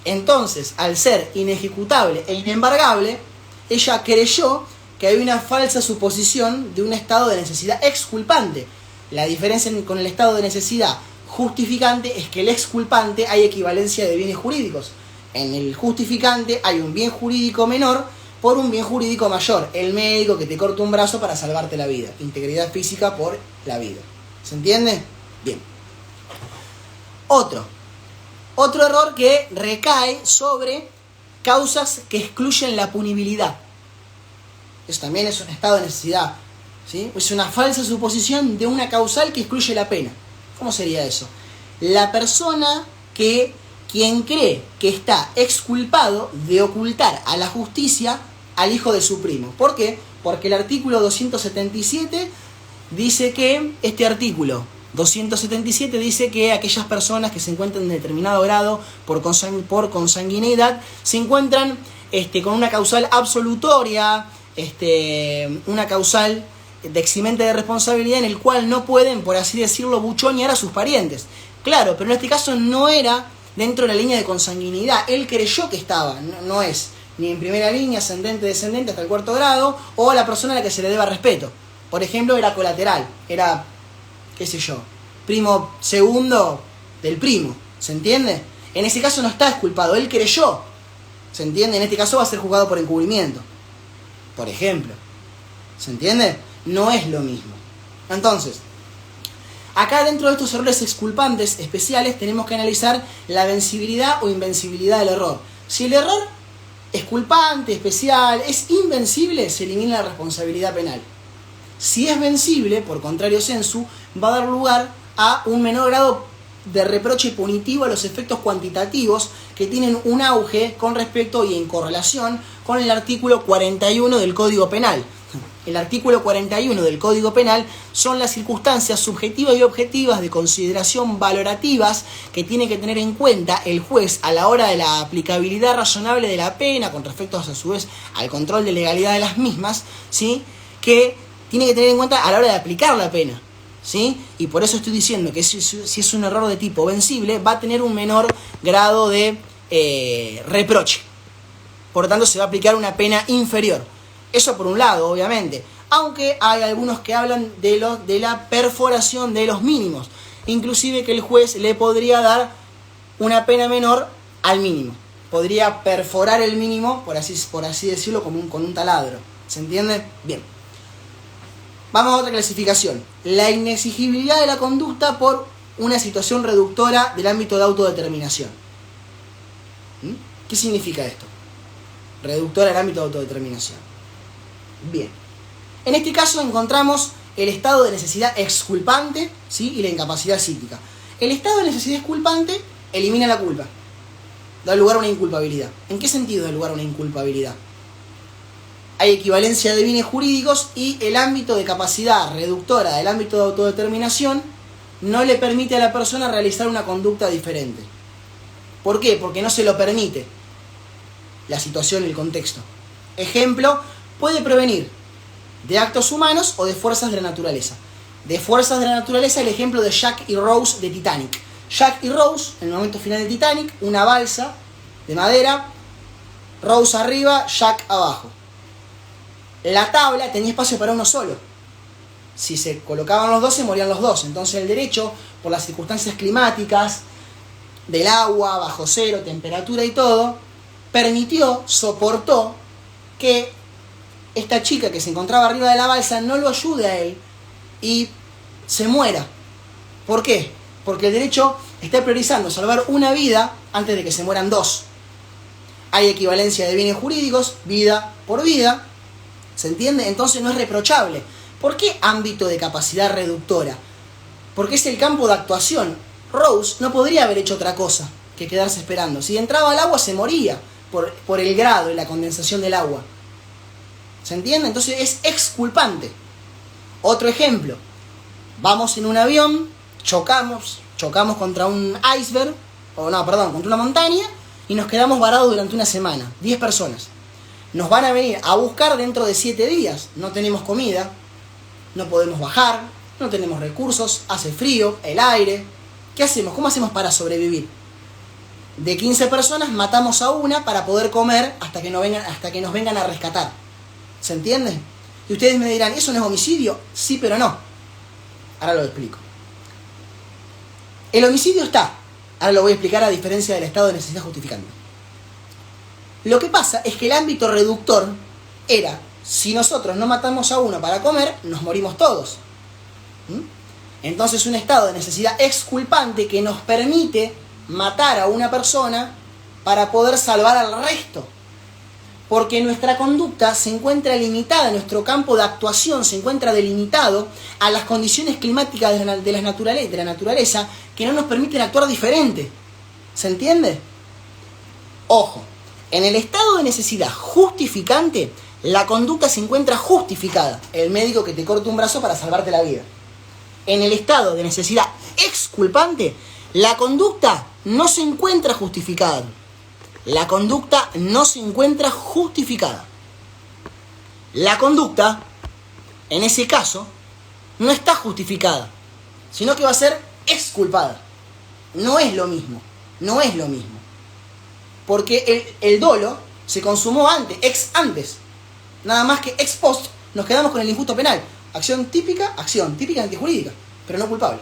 Entonces, al ser inejecutable e inembargable, ella creyó que hay una falsa suposición de un estado de necesidad exculpante. La diferencia con el estado de necesidad justificante es que el exculpante hay equivalencia de bienes jurídicos. En el justificante hay un bien jurídico menor por un bien jurídico mayor. El médico que te corta un brazo para salvarte la vida. Integridad física por la vida. ¿Se entiende? Bien. Otro error que recae sobre causas que excluyen la punibilidad. Eso también es un estado de necesidad, ¿sí? Es una falsa suposición de una causal que excluye la pena. ¿Cómo sería eso? La persona quien cree que está exculpado de ocultar a la justicia al hijo de su primo. ¿Por qué? Porque el artículo 277 dice que, aquellas personas que se encuentran en determinado grado por consanguineidad se encuentran con una causal absolutoria, una causal de eximente de responsabilidad en el cual no pueden, por así decirlo, buchonear a sus parientes. Claro, pero en este caso no era dentro de la línea de consanguinidad. Él creyó que estaba, no es ni en primera línea, ascendente, descendente hasta el cuarto grado, o a la persona a la que se le deba respeto. Por ejemplo, era colateral, era, qué sé yo, primo segundo del primo, ¿se entiende? En ese caso no está exculpado, él creyó, ¿se entiende? En este caso va a ser juzgado por encubrimiento, por ejemplo, ¿se entiende? No es lo mismo. Entonces, acá dentro de estos errores exculpantes especiales tenemos que analizar la vencibilidad o invencibilidad del error. Si el error exculpante, especial, es invencible, se elimina la responsabilidad penal. Si es vencible, por contrario sensu, va a dar lugar a un menor grado de reproche punitivo a los efectos cuantitativos que tienen un auge con respecto y en correlación con el artículo 41 del Código Penal. El artículo 41 del Código Penal son las circunstancias subjetivas y objetivas de consideración valorativas que tiene que tener en cuenta el juez a la hora de la aplicabilidad razonable de la pena, con respecto a su vez al control de legalidad de las mismas, ¿sí? Que tiene que tener en cuenta a la hora de aplicar la pena, ¿sí? Y por eso estoy diciendo que si es un error de tipo vencible, va a tener un menor grado de reproche. Por lo tanto, se va a aplicar una pena inferior. Eso por un lado, obviamente. Aunque hay algunos que hablan de la perforación de los mínimos. Inclusive que el juez le podría dar una pena menor al mínimo. Podría perforar el mínimo, por así decirlo, con un taladro. ¿Se entiende? Bien. Vamos a otra clasificación. La inexigibilidad de la conducta por una situación reductora del ámbito de autodeterminación. ¿Qué significa esto? Reductora del ámbito de autodeterminación. Bien. En este caso encontramos el estado de necesidad exculpante, ¿sí? Y la incapacidad psíquica. El estado de necesidad exculpante elimina la culpa. Da lugar a una inculpabilidad. ¿En qué sentido da lugar a una inculpabilidad? Hay equivalencia de bienes jurídicos y el ámbito de capacidad reductora del ámbito de autodeterminación no le permite a la persona realizar una conducta diferente. ¿Por qué? Porque no se lo permite la situación y el contexto. Ejemplo, puede provenir de actos humanos o de fuerzas de la naturaleza. De fuerzas de la naturaleza, el ejemplo de Jack y Rose de Titanic. Jack y Rose, en el momento final de Titanic, una balsa de madera, Rose arriba, Jack abajo. La tabla tenía espacio para uno solo. Si se colocaban los dos, se morían los dos. Entonces el derecho, por las circunstancias climáticas, del agua, bajo cero, temperatura y todo, soportó que esta chica que se encontraba arriba de la balsa no lo ayude a él y se muera. ¿Por qué? Porque el derecho está priorizando salvar una vida antes de que se mueran dos. Hay equivalencia de bienes jurídicos, vida por vida, ¿Se entiende? Entonces no es reprochable. ¿Por qué ámbito de capacidad reductora? Porque es el campo de actuación. Rose no podría haber hecho otra cosa que quedarse esperando. Si entraba al agua se moría por el grado y la condensación del agua. ¿Se entiende? Entonces es exculpante. Otro ejemplo. Vamos en un avión, chocamos contra un iceberg, contra una montaña, y nos quedamos varados durante una semana. 10 personas. Nos van a venir a buscar dentro de 7 días. No tenemos comida, no podemos bajar, no tenemos recursos, hace frío, el aire. ¿Qué hacemos? ¿Cómo hacemos para sobrevivir? De 15 personas matamos a una para poder comer hasta que nos vengan a rescatar. ¿Se entiende? Y ustedes me dirán, ¿eso no es homicidio? Sí, pero no. Ahora lo explico. El homicidio está. Ahora lo voy a explicar a diferencia del estado de necesidad justificante. Lo que pasa es que el ámbito reductor era, si nosotros no matamos a uno para comer, nos morimos todos. Entonces un estado de necesidad exculpante que nos permite matar a una persona para poder salvar al resto. Porque nuestra conducta se encuentra limitada, nuestro campo de actuación se encuentra delimitado a las condiciones climáticas de la naturaleza que no nos permiten actuar diferente. ¿Se entiende? Ojo, en el estado de necesidad justificante, la conducta se encuentra justificada. El médico que te corta un brazo para salvarte la vida. En el estado de necesidad exculpante, la conducta no se encuentra justificada. La conducta no se encuentra justificada. La conducta, en ese caso, no está justificada, sino que va a ser exculpada. No es lo mismo. No es lo mismo. Porque el dolo se consumó antes. Nada más que ex post nos quedamos con el injusto penal. Acción típica antijurídica, pero no culpable.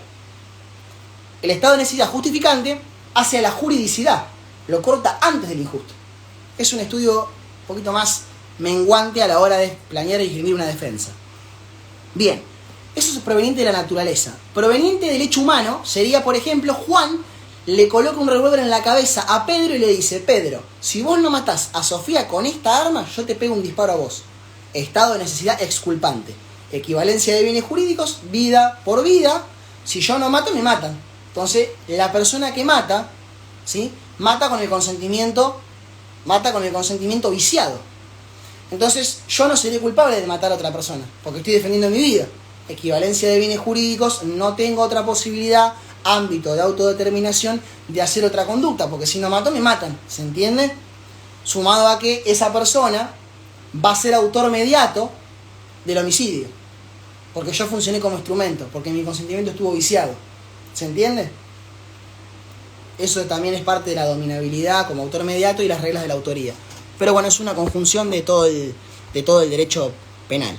El estado de necesidad justificante hace a la juridicidad, lo corta antes del injusto. Es un estudio un poquito más menguante a la hora de planear y escribir una defensa. Bien, eso es proveniente de la naturaleza. Proveniente del hecho humano sería, por ejemplo, Juan le coloca un revólver en la cabeza a Pedro y le dice: Pedro, si vos no matás a Sofía con esta arma, yo te pego un disparo a vos. Estado de necesidad exculpante. Equivalencia de bienes jurídicos, vida por vida. Si yo no mato, me matan. Entonces, la persona que mata, ¿sí?, mata con el consentimiento viciado. Entonces, yo no seré culpable de matar a otra persona, porque estoy defendiendo mi vida. Equivalencia de bienes jurídicos, no tengo otra posibilidad, ámbito de autodeterminación, de hacer otra conducta, porque si no mato, me matan. ¿Se entiende? Sumado a que esa persona va a ser autor mediato del homicidio, porque yo funcioné como instrumento, porque mi consentimiento estuvo viciado. ¿Se entiende? Eso también es parte de la dominabilidad como autor mediato y las reglas de la autoría. Pero bueno, es una conjunción de todo el derecho penal.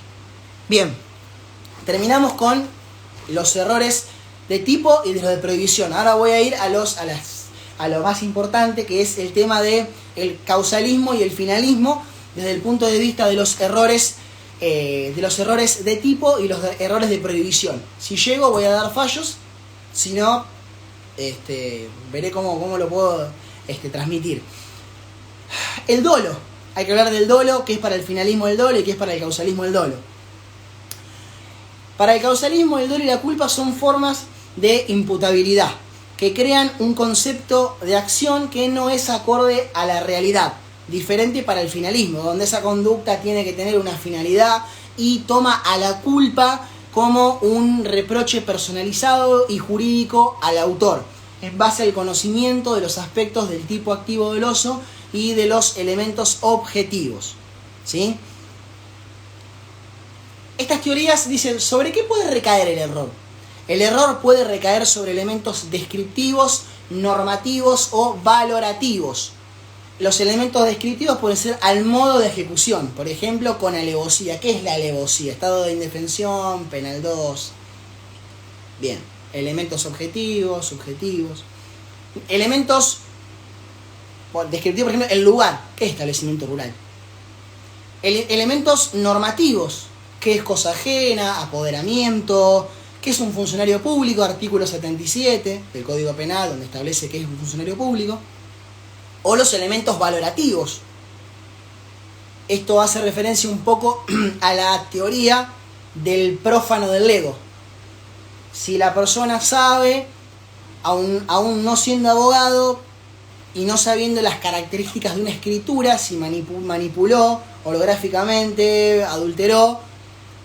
Bien, terminamos con los errores de tipo y de los de prohibición. Ahora voy a ir a lo más importante, que es el tema del causalismo y el finalismo desde el punto de vista de los errores de tipo y los errores de prohibición. Si llego voy a dar fallos, si no, veré cómo lo puedo transmitir. El dolo, hay que hablar del dolo, que es para el finalismo el dolo y que es para el causalismo el dolo. Para el causalismo, el dolo y la culpa son formas de imputabilidad que crean un concepto de acción que no es acorde a la realidad. Diferente para el finalismo, donde esa conducta tiene que tener una finalidad y toma a la culpa como un reproche personalizado y jurídico al autor, en base al conocimiento de los aspectos del tipo activo doloso y de los elementos objetivos. ¿Sí? Estas teorías dicen, ¿sobre qué puede recaer el error? El error puede recaer sobre elementos descriptivos, normativos o valorativos. Los elementos descriptivos pueden ser al modo de ejecución, por ejemplo, con alevosía. ¿Qué es la alevosía? Estado de indefensión, penal 2. Bien, elementos objetivos, subjetivos. Elementos descriptivos, por ejemplo, el lugar. ¿Qué es establecimiento rural? Elementos normativos. ¿Qué es cosa ajena? Apoderamiento. ¿Qué es un funcionario público? Artículo 77 del Código Penal, donde establece qué es un funcionario público. O los elementos valorativos. Esto hace referencia un poco a la teoría del prófano del Lego. Si la persona sabe, aún no siendo abogado y no sabiendo las características de una escritura, si manipuló holográficamente, adulteró,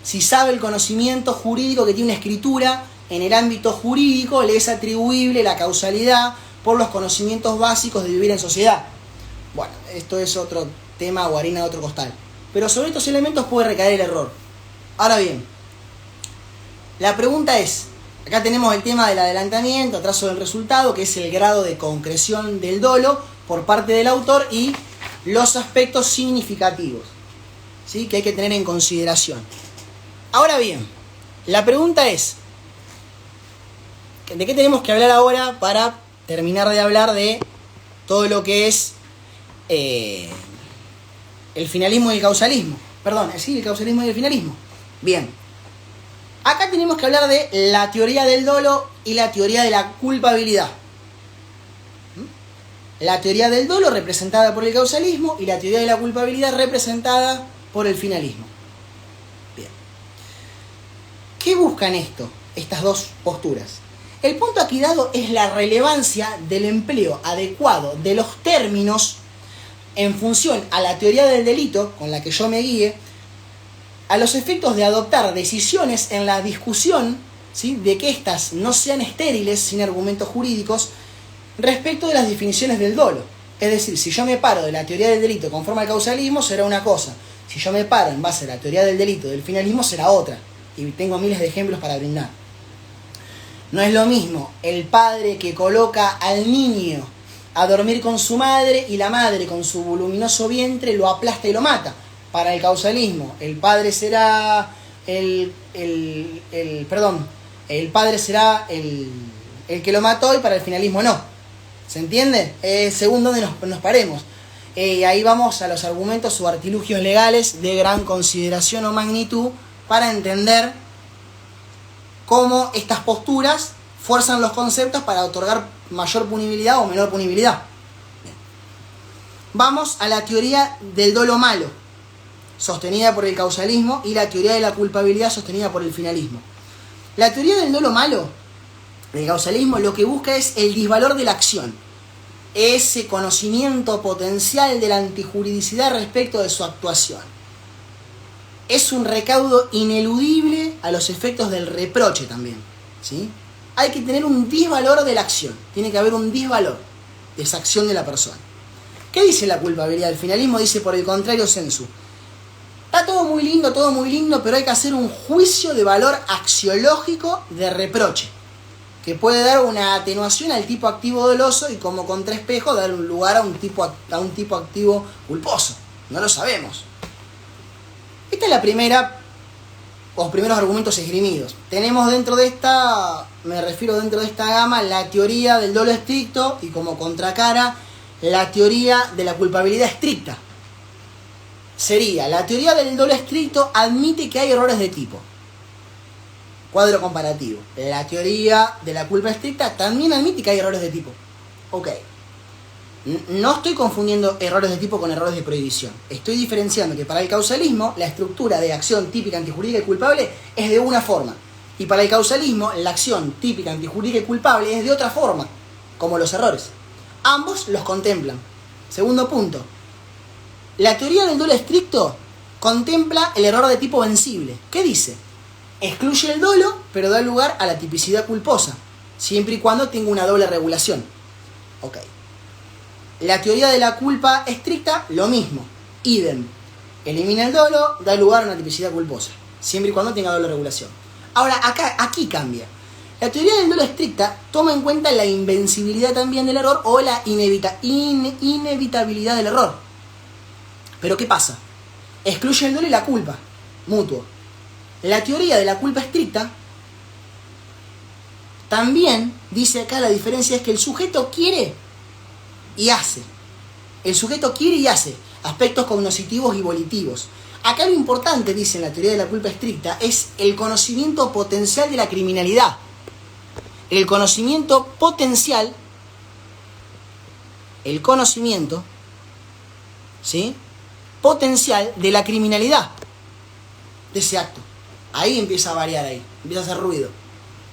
si sabe el conocimiento jurídico que tiene una escritura, en el ámbito jurídico le es atribuible la causalidad por los conocimientos básicos de vivir en sociedad. Bueno, esto es otro tema o harina de otro costal. Pero sobre estos elementos puede recaer el error. Ahora bien, la pregunta es, acá tenemos el tema del adelantamiento, atraso del resultado, que es el grado de concreción del dolo por parte del autor y los aspectos significativos, ¿sí?, que hay que tener en consideración. Ahora bien, la pregunta es, ¿de qué tenemos que hablar ahora para terminar de hablar de todo lo que es el finalismo y el causalismo? Perdón, sí, el causalismo y el finalismo. Bien, acá tenemos que hablar de la teoría del dolo y la teoría de la culpabilidad. La teoría del dolo representada por el causalismo y la teoría de la culpabilidad representada por el finalismo. Bien. ¿Qué buscan estas dos posturas? El punto aquí dado es la relevancia del empleo adecuado de los términos en función a la teoría del delito, con la que yo me guíe, a los efectos de adoptar decisiones en la discusión, ¿sí?, de que éstas no sean estériles, sin argumentos jurídicos, respecto de las definiciones del dolo. Es decir, si yo me paro de la teoría del delito conforme al causalismo, será una cosa. Si yo me paro en base a la teoría del delito del finalismo, será otra. Y tengo miles de ejemplos para brindar. No es lo mismo el padre que coloca al niño a dormir con su madre y la madre con su voluminoso vientre lo aplasta y lo mata. Para el causalismo, el padre será el padre será el que lo mató, y para el finalismo no. ¿Se entiende? Según donde nos paremos. Ahí vamos a los argumentos o artilugios legales de gran consideración o magnitud para entender cómo estas posturas fuerzan los conceptos para otorgar mayor punibilidad o menor punibilidad. Bien. Vamos a la teoría del dolo malo, sostenida por el causalismo, y la teoría de la culpabilidad sostenida por el finalismo. La teoría del dolo malo, del causalismo, lo que busca es el disvalor de la acción, ese conocimiento potencial de la antijuridicidad respecto de su actuación. Es un recaudo ineludible a los efectos del reproche también, ¿sí? Hay que tener un disvalor de la acción, tiene que haber un disvalor de esa acción de la persona. ¿Qué dice la culpabilidad? El finalismo dice, por el contrario, sensu. Está todo muy lindo, pero hay que hacer un juicio de valor axiológico de reproche, que puede dar una atenuación al tipo activo doloso y como contraespejo dar un lugar a un tipo activo culposo. No lo sabemos. Esta es los primeros argumentos esgrimidos. Tenemos dentro de esta gama la teoría del dolo estricto y como contracara la teoría de la culpabilidad estricta. Sería, la teoría del dolo estricto admite que hay errores de tipo. Cuadro comparativo. La teoría de la culpa estricta también admite que hay errores de tipo. Ok. No estoy confundiendo errores de tipo con errores de prohibición. Estoy diferenciando que para el causalismo la estructura de acción típica, antijurídica y culpable es de una forma. Y para el causalismo la acción típica, antijurídica y culpable es de otra forma, como los errores. Ambos los contemplan. Segundo punto. La teoría del dolo estricto contempla el error de tipo vencible. ¿Qué dice? Excluye el dolo, pero da lugar a la tipicidad culposa, siempre y cuando tenga una doble regulación. Ok. La teoría de la culpa estricta, lo mismo. Idem. Elimina el dolo, da lugar a una tipicidad culposa, siempre y cuando tenga doble regulación. Ahora, aquí cambia. La teoría del dolo estricta toma en cuenta la invencibilidad también del error o la inevitabilidad del error. Pero ¿qué pasa? Excluye el dolo y la culpa, mutuo. La teoría de la culpa estricta también dice acá, la diferencia es que el sujeto quiere y hace. El sujeto quiere y hace aspectos cognoscitivos y volitivos. Acá lo importante, dice en la teoría de la culpa estricta, es el conocimiento potencial de la criminalidad. El conocimiento potencial, ¿sí?, potencial de la criminalidad de ese acto. Ahí empieza a variar, empieza a hacer ruido.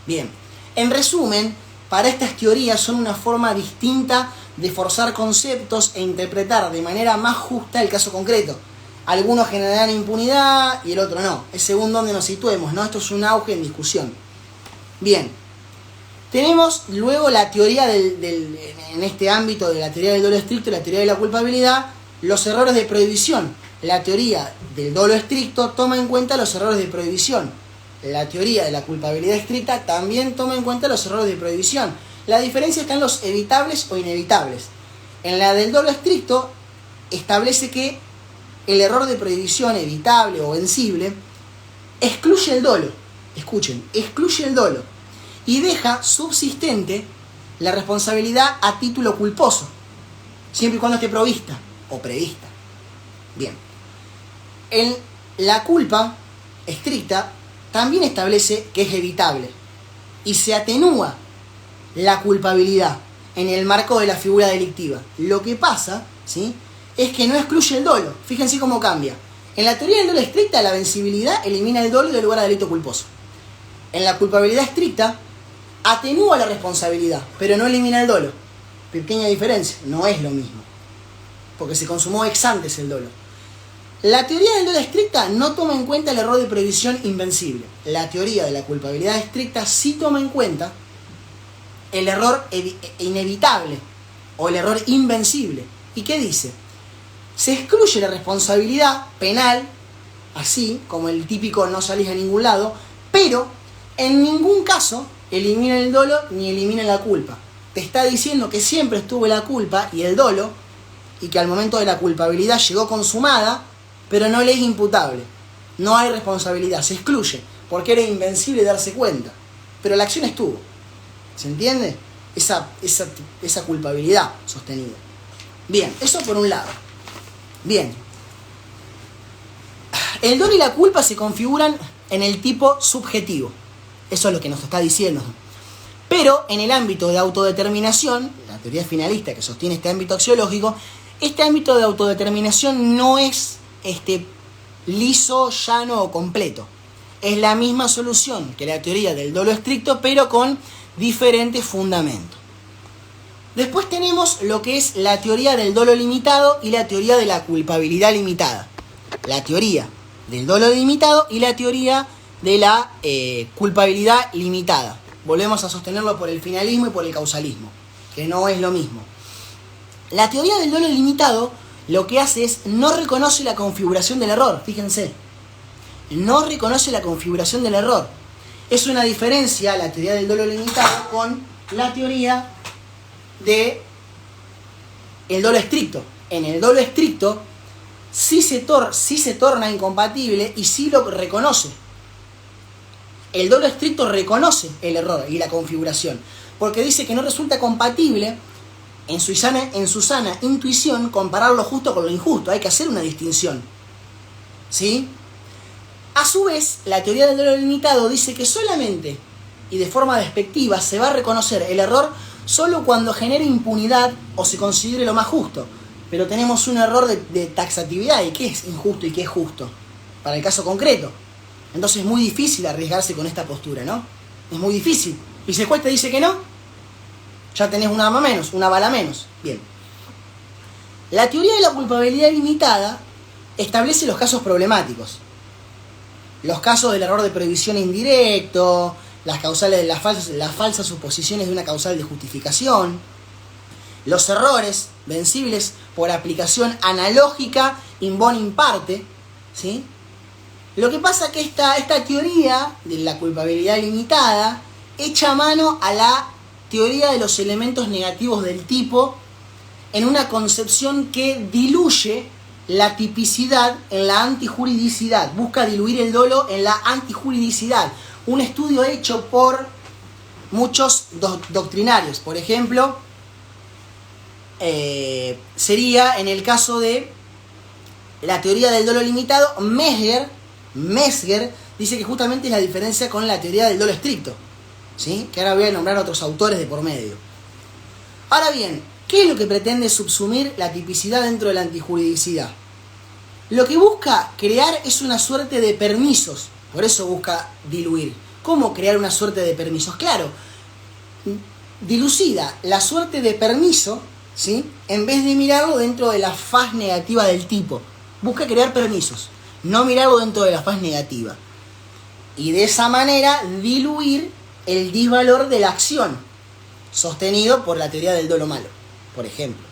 Bien, en resumen, para estas teorías son una forma distinta de forzar conceptos e interpretar de manera más justa el caso concreto. Algunos generarán impunidad y el otro no. Es según donde nos situemos, ¿no? Esto es un auge en discusión. Bien, tenemos luego la teoría en este ámbito de la teoría del dolo estricto y la teoría de la culpabilidad, los errores de prohibición. La teoría del dolo estricto toma en cuenta los errores de prohibición. La teoría de la culpabilidad estricta también toma en cuenta los errores de prohibición. La diferencia está en los evitables o inevitables. En la del dolo estricto establece que el error de prohibición evitable o vencible excluye el dolo. Escuchen, excluye el dolo y deja subsistente la responsabilidad a título culposo, siempre y cuando esté provista o prevista. Bien. En la culpa estricta también establece que es evitable y se atenúa la culpabilidad en el marco de la figura delictiva. Lo que pasa, ¿sí?, es que no excluye el dolo. Fíjense cómo cambia. En la teoría del dolo estricta, la vencibilidad elimina el dolo y da lugar a delito culposo. En la culpabilidad estricta, atenúa la responsabilidad, pero no elimina el dolo. Pequeña diferencia, no es lo mismo, porque se consumó ex antes el dolo. La teoría del dolo estricta no toma en cuenta el error de prohibición invencible. La teoría de la culpabilidad estricta sí toma en cuenta el error inevitable o el error invencible. ¿Y qué dice? Se excluye la responsabilidad penal, así como el típico no salís a ningún lado, pero en ningún caso elimina el dolo ni elimina la culpa. Te está diciendo que siempre estuvo la culpa y el dolo, y que al momento de la culpabilidad llegó consumada, pero no le es imputable. No hay responsabilidad, se excluye, porque era invencible darse cuenta. Pero la acción estuvo. ¿Se entiende? Esa culpabilidad sostenida. Bien, eso por un lado. Bien. El dolo y la culpa se configuran en el tipo subjetivo. Eso es lo que nos está diciendo. Pero en el ámbito de autodeterminación, la teoría finalista que sostiene este ámbito axiológico, este ámbito de autodeterminación no es liso, llano o completo. Es la misma solución que la teoría del dolo estricto, pero con diferentes fundamentos. Después tenemos lo que es la teoría del dolo limitado y la teoría de la culpabilidad limitada. La teoría del dolo limitado y la teoría de la culpabilidad limitada. Volvemos a sostenerlo por el finalismo y por el causalismo, que no es lo mismo. La teoría del dolo limitado lo que hace es no reconoce la configuración del error, fíjense. No reconoce la configuración del error. Es una diferencia la teoría del dolo limitado con la teoría de el dolo estricto. En el dolo estricto sí se torna incompatible y sí lo reconoce. El dolo estricto reconoce el error y la configuración, porque dice que no resulta compatible en su sana intuición comparar lo justo con lo injusto. Hay que hacer una distinción, ¿sí? A su vez, la teoría del dolo limitado dice que solamente y de forma despectiva se va a reconocer el error solo cuando genere impunidad o se considere lo más justo. Pero tenemos un error de taxatividad y qué es injusto y qué es justo para el caso concreto. Entonces es muy difícil arriesgarse con esta postura, ¿no? Es muy difícil. Y si el juez te dice que no, ya tenés una arma menos, una bala menos. Bien. La teoría de la culpabilidad limitada establece los casos problemáticos. Los casos del error de prohibición indirecto, las causales, las falsas suposiciones de una causal de justificación, los errores vencibles por aplicación analógica in bonum parte, ¿sí? Lo que pasa es que esta teoría de la culpabilidad limitada echa mano a la teoría de los elementos negativos del tipo en una concepción que diluye la tipicidad en la antijuridicidad, busca diluir el dolo en la antijuridicidad. Un estudio hecho por muchos doctrinarios, por ejemplo, sería en el caso de la teoría del dolo limitado. Mesger dice que justamente es la diferencia con la teoría del dolo estricto, ¿sí? Que ahora voy a nombrar otros autores de por medio. Ahora bien, ¿qué es lo que pretende subsumir la tipicidad dentro de la antijuridicidad? Lo que busca crear es una suerte de permisos, por eso busca diluir. ¿Cómo crear una suerte de permisos? Claro, dilucida la suerte de permiso, ¿sí?, en vez de mirarlo dentro de la faz negativa del tipo. Busca crear permisos, no mirarlo dentro de la faz negativa. Y de esa manera diluir el disvalor de la acción, sostenido por la teoría del dolo malo, por ejemplo.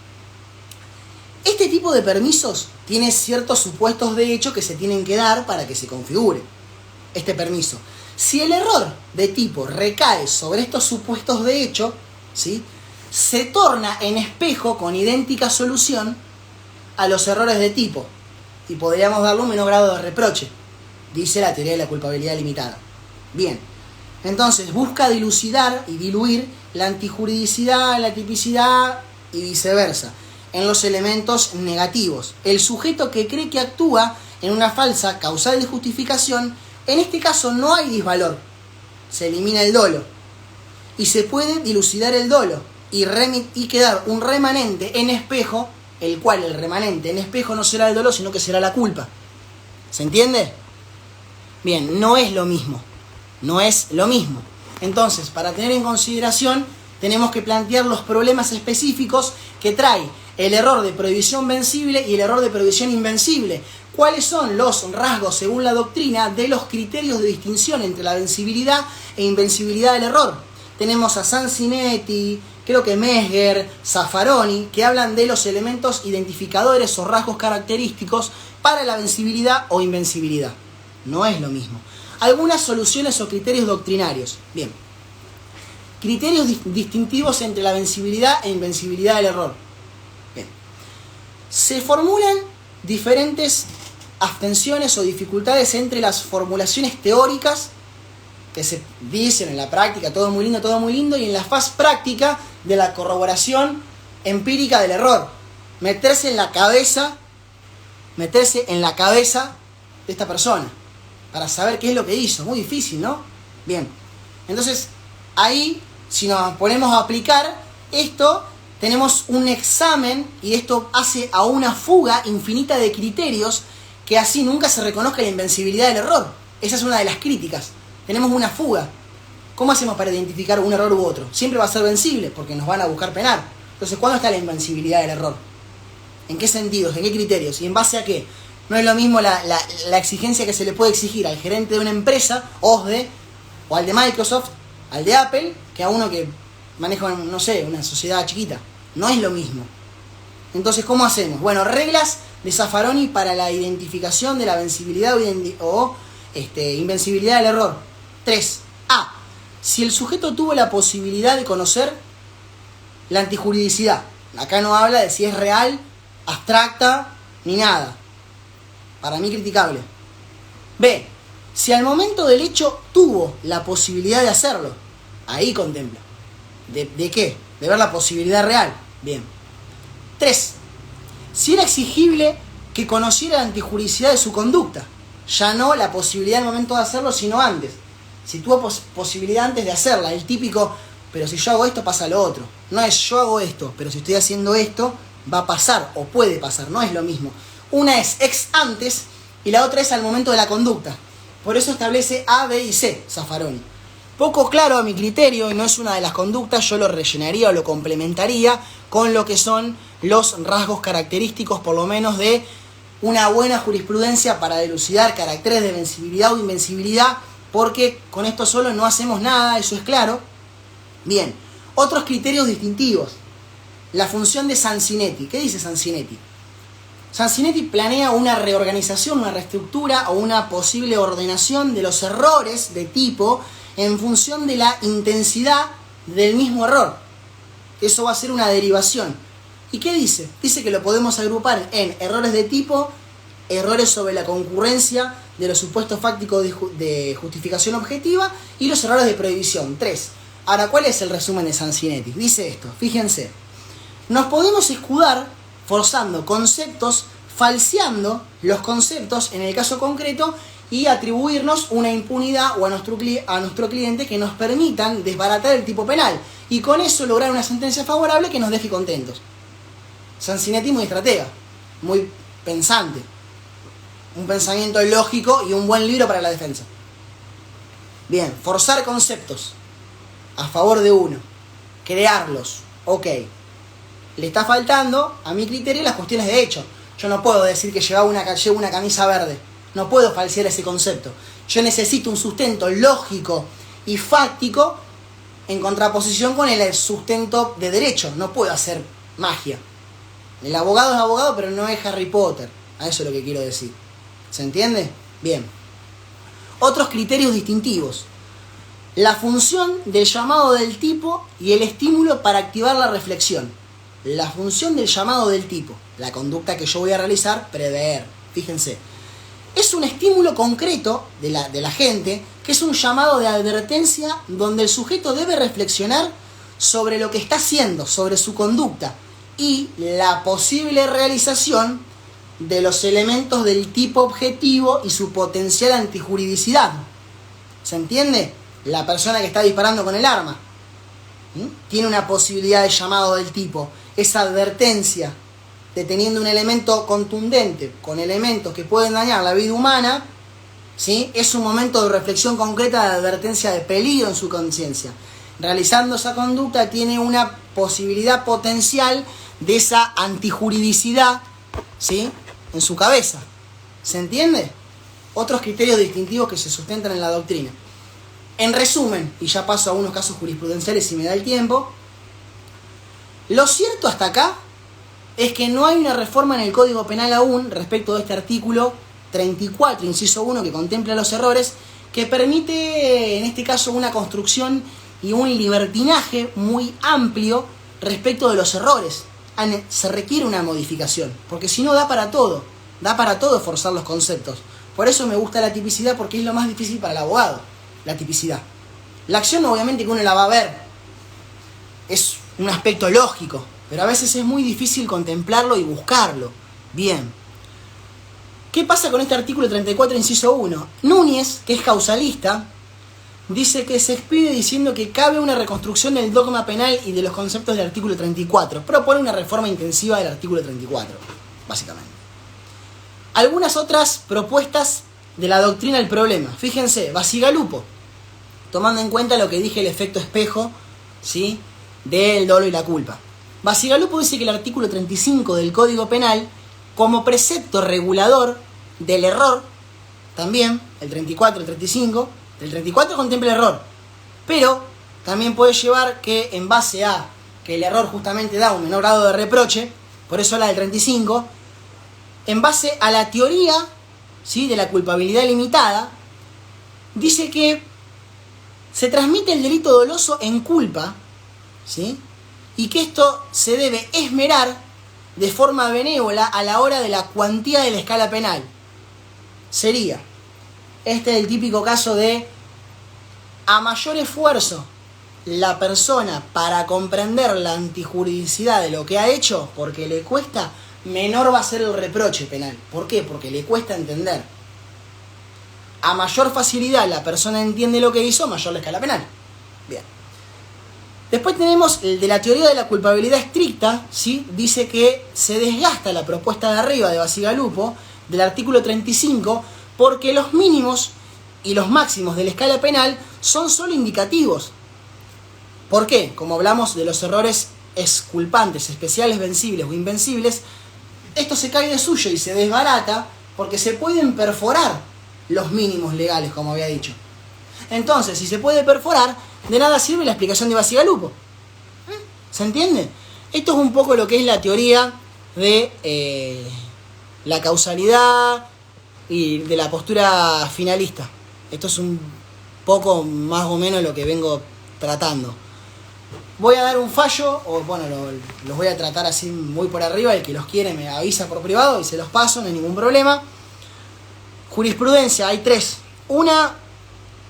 Este tipo de permisos tiene ciertos supuestos de hecho que se tienen que dar para que se configure este permiso. Si el error de tipo recae sobre estos supuestos de hecho, ¿sí?, se torna en espejo con idéntica solución a los errores de tipo y podríamos darle un menor grado de reproche, dice la teoría de la culpabilidad limitada. Bien, entonces busca dilucidar y diluir la antijuridicidad, la tipicidad y viceversa en los elementos negativos. El sujeto que cree que actúa en una falsa causal de justificación, en este caso no hay disvalor, se elimina el dolo y se puede dilucidar el dolo y quedar un remanente en espejo, el cual el remanente en espejo no será el dolo sino que será la culpa. ¿Se entiende? Bien, no es lo mismo, no es lo mismo. Entonces, para tener en consideración, tenemos que plantear los problemas específicos que trae el error de prohibición vencible y el error de prohibición invencible. ¿Cuáles son los rasgos, según la doctrina, de los criterios de distinción entre la vencibilidad e invencibilidad del error? Tenemos a Sansinetti, creo que Mesger, Zaffaroni, que hablan de los elementos identificadores o rasgos característicos para la vencibilidad o invencibilidad. No es lo mismo. Algunas soluciones o criterios doctrinarios. Bien. Criterios distintivos entre la vencibilidad e invencibilidad del error. Bien. Se formulan diferentes abstenciones o dificultades entre las formulaciones teóricas que se dicen en la práctica, todo muy lindo, y en la faz práctica de la corroboración empírica del error. Meterse en la cabeza de esta persona para saber qué es lo que hizo. Muy difícil, ¿no? Bien. Entonces, ahí, si nos ponemos a aplicar esto, tenemos un examen y esto hace a una fuga infinita de criterios que así nunca se reconozca la invencibilidad del error. Esa es una de las críticas. Tenemos una fuga. ¿Cómo hacemos para identificar un error u otro? Siempre va a ser vencible porque nos van a buscar penar. Entonces, ¿cuándo está la invencibilidad del error? ¿En qué sentidos? ¿En qué criterios? ¿Y en base a qué? No es lo mismo la exigencia que se le puede exigir al gerente de una empresa, OSDE, o al de Microsoft, al de Apple, que a uno que maneja, no sé, una sociedad chiquita. No es lo mismo. Entonces, ¿cómo hacemos? Bueno, reglas de Zaffaroni para la identificación de la vencibilidad o invencibilidad del error. 3. A. Si el sujeto tuvo la posibilidad de conocer la antijuridicidad. Acá no habla de si es real, abstracta, ni nada. Para mí criticable. B. Si al momento del hecho tuvo la posibilidad de hacerlo. Ahí contempla. ¿De qué? De ver la posibilidad real. Bien. 3. Si era exigible que conociera la antijuridicidad de su conducta. Ya no la posibilidad al momento de hacerlo, sino antes. Si tuvo posibilidad antes de hacerla. El típico, pero si yo hago esto, pasa lo otro. No es yo hago esto, pero si estoy haciendo esto, va a pasar o puede pasar. No es lo mismo. Una es ex antes y la otra es al momento de la conducta. Por eso establece A, B y C, Zaffaroni. Poco claro a mi criterio, y no es una de las conductas, yo lo rellenaría o lo complementaría con lo que son los rasgos característicos, por lo menos de una buena jurisprudencia para dilucidar caracteres de vencibilidad o invencibilidad, porque con esto solo no hacemos nada, eso es claro. Bien, otros criterios distintivos. La función de Sansinetti. ¿Qué dice Sansinetti? Sansinetti planea una reorganización, una reestructura o una posible ordenación de los errores de tipo en función de la intensidad del mismo error. Eso va a ser una derivación. ¿Y qué dice? Dice que lo podemos agrupar en errores de tipo, errores sobre la concurrencia de los supuestos fácticos de justificación objetiva y los errores de prohibición. 3. Ahora, ¿cuál es el resumen de Sansinetti? Dice esto, fíjense. Nos podemos escudar forzando conceptos, falseando los conceptos en el caso concreto y atribuirnos una impunidad o a nuestro cliente que nos permitan desbaratar el tipo penal y con eso lograr una sentencia favorable que nos deje contentos. Sansinetti muy estratega, muy pensante. un pensamiento lógico y un buen libro para la defensa. Bien, forzar conceptos a favor de uno, crearlos, ok. Le está faltando, a mi criterio, las cuestiones de hecho. Yo no puedo decir que llevo una camisa verde. No puedo falsear ese concepto. Yo necesito un sustento lógico y fáctico en contraposición con el sustento de derecho. No puedo hacer magia. El abogado es abogado, pero no es Harry Potter. A eso es lo que quiero decir. ¿Se entiende? Bien. Otros criterios distintivos. La función del llamado del tipo y el estímulo para activar la reflexión. La función del llamado del tipo, la conducta que yo voy a realizar, prever. Fíjense. Es un estímulo concreto de la gente, que es un llamado de advertencia donde el sujeto debe reflexionar sobre lo que está haciendo, sobre su conducta y la posible realización de los elementos del tipo objetivo y su potencial antijuridicidad. ¿Se entiende? La persona que está disparando con el arma tiene una posibilidad de llamado del tipo. Esa advertencia de teniendo un elemento contundente con elementos que pueden dañar la vida humana, ¿sí? Es un momento de reflexión concreta de advertencia de peligro en su conciencia. Realizando esa conducta tiene una posibilidad potencial de esa antijuridicidad, ¿sí? En su cabeza. ¿Se entiende? Otros criterios distintivos que se sustentan en la doctrina. En resumen, y ya paso a unos casos jurisprudenciales si me da el tiempo, lo cierto hasta acá es que no hay una reforma en el Código Penal aún respecto de este artículo 34, inciso 1, que contempla los errores, que permite en este caso una construcción y un libertinaje muy amplio respecto de los errores. Se requiere una modificación, porque si no da para todo forzar los conceptos. Por eso me gusta la tipicidad, porque es lo más difícil para el abogado, la tipicidad. La acción obviamente que uno la va a ver, es un aspecto lógico, pero a veces es muy difícil contemplarlo y buscarlo. Bien. ¿Qué pasa con este artículo 34, inciso 1? Núñez, que es causalista, dice que se expide diciendo que cabe una reconstrucción del dogma penal y de los conceptos del artículo 34. Propone una reforma intensiva del artículo 34, básicamente. Algunas otras propuestas de la doctrina del problema. Fíjense, Bacigalupo, tomando en cuenta lo que dije, el efecto espejo, ¿sí?, del dolo y la culpa. Bacigalupo dice que el artículo 35 del Código Penal, como precepto regulador del error, también, el 34, el 35, el 34 contempla el error, pero también puede llevar que en base a que el error justamente da un menor grado de reproche, por eso habla del 35, en base a la teoría, ¿sí?, de la culpabilidad limitada, dice que se transmite el delito doloso en culpa, ¿sí?, y que esto se debe esmerar de forma benévola a la hora de la cuantía de la escala penal. Sería, este es el típico caso de a mayor esfuerzo la persona para comprender la antijuridicidad de lo que ha hecho, porque le cuesta, menor va a ser el reproche penal. ¿Por qué? Porque le cuesta entender. A mayor facilidad la persona entiende lo que hizo, mayor la escala penal. Bien. Después tenemos el de la teoría de la culpabilidad estricta, ¿sí? Dice que se desgasta la propuesta de arriba de Bacigalupo, del artículo 35, porque los mínimos y los máximos de la escala penal son solo indicativos. ¿Por qué? Como hablamos de los errores exculpantes, especiales, vencibles o invencibles, esto se cae de suyo y se desbarata porque se pueden perforar los mínimos legales, como había dicho. Entonces, si se puede perforar, de nada sirve la explicación de Bacigalupo. ¿Se entiende? Esto es un poco lo que es la teoría de la causalidad y de la postura finalista. Esto es un poco más o menos lo que vengo tratando. Voy a dar un fallo, o bueno, los voy a tratar así muy por arriba. El que los quiere me avisa por privado y se los paso, no hay ningún problema. Jurisprudencia, hay tres. Una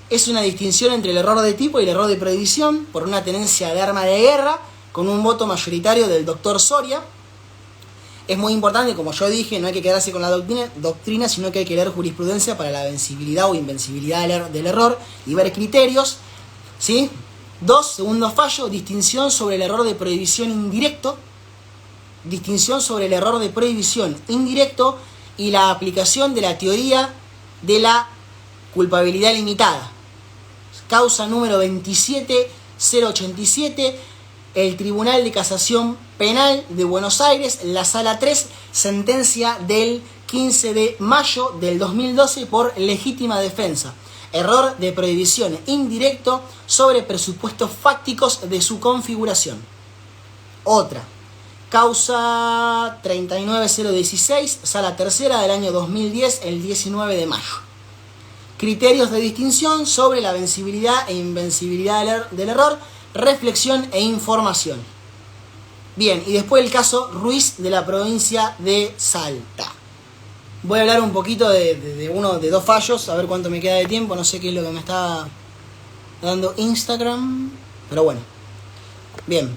es una distinción entre el error de tipo y el error de prohibición por una tenencia de arma de guerra con un voto mayoritario del doctor Soria. Es muy importante, como yo dije, no hay que quedarse con la doctrina, sino que hay que leer jurisprudencia para la vencibilidad o invencibilidad del error y ver criterios, ¿sí? 2, segundo fallo, distinción sobre el error de prohibición indirecto. Distinción sobre el error de prohibición indirecto y la aplicación de la teoría de la culpabilidad limitada. Causa número 27087, el Tribunal de Casación Penal de Buenos Aires, la Sala 3, sentencia del 15 de mayo del 2012 por legítima defensa. Error de prohibición indirecto sobre presupuestos fácticos de su configuración. Otra. Causa 39016, Sala Tercera del año 2010, el 19 de mayo. Criterios de distinción sobre la vencibilidad e invencibilidad del error, reflexión e información. Bien, y después el caso Ruiz de la provincia de Salta. Voy a hablar un poquito de dos fallos, a ver cuánto me queda de tiempo, no sé qué es lo que me está dando Instagram, pero bueno. Bien.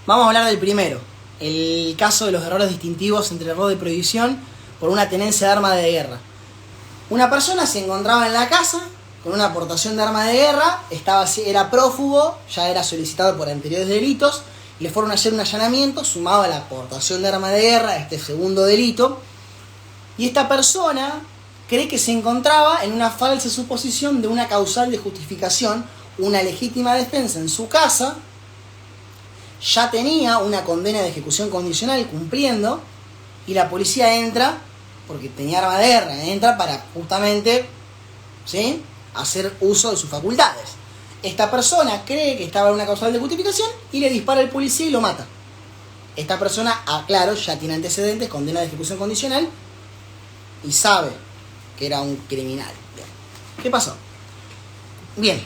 Vamos a hablar del primero, el caso de los errores distintivos entre el error de prohibición por una tenencia de arma de guerra. Una persona se encontraba en la casa con una aportación de arma de guerra, era prófugo, ya era solicitado por anteriores delitos, y le fueron a hacer un allanamiento sumado a la aportación de arma de guerra, este segundo delito, y esta persona cree que se encontraba en una falsa suposición de una causal de justificación, una legítima defensa en su casa. Ya tenía una condena de ejecución condicional cumpliendo, y la policía entra, porque tenía arma de guerra, entra para justamente, ¿sí?, hacer uso de sus facultades. Esta persona cree que estaba en una causal de justificación y le dispara al policía y lo mata. Esta persona, claro, ya tiene antecedentes, condena de ejecución condicional, y sabe que era un criminal. Bien. ¿Qué pasó? Bien,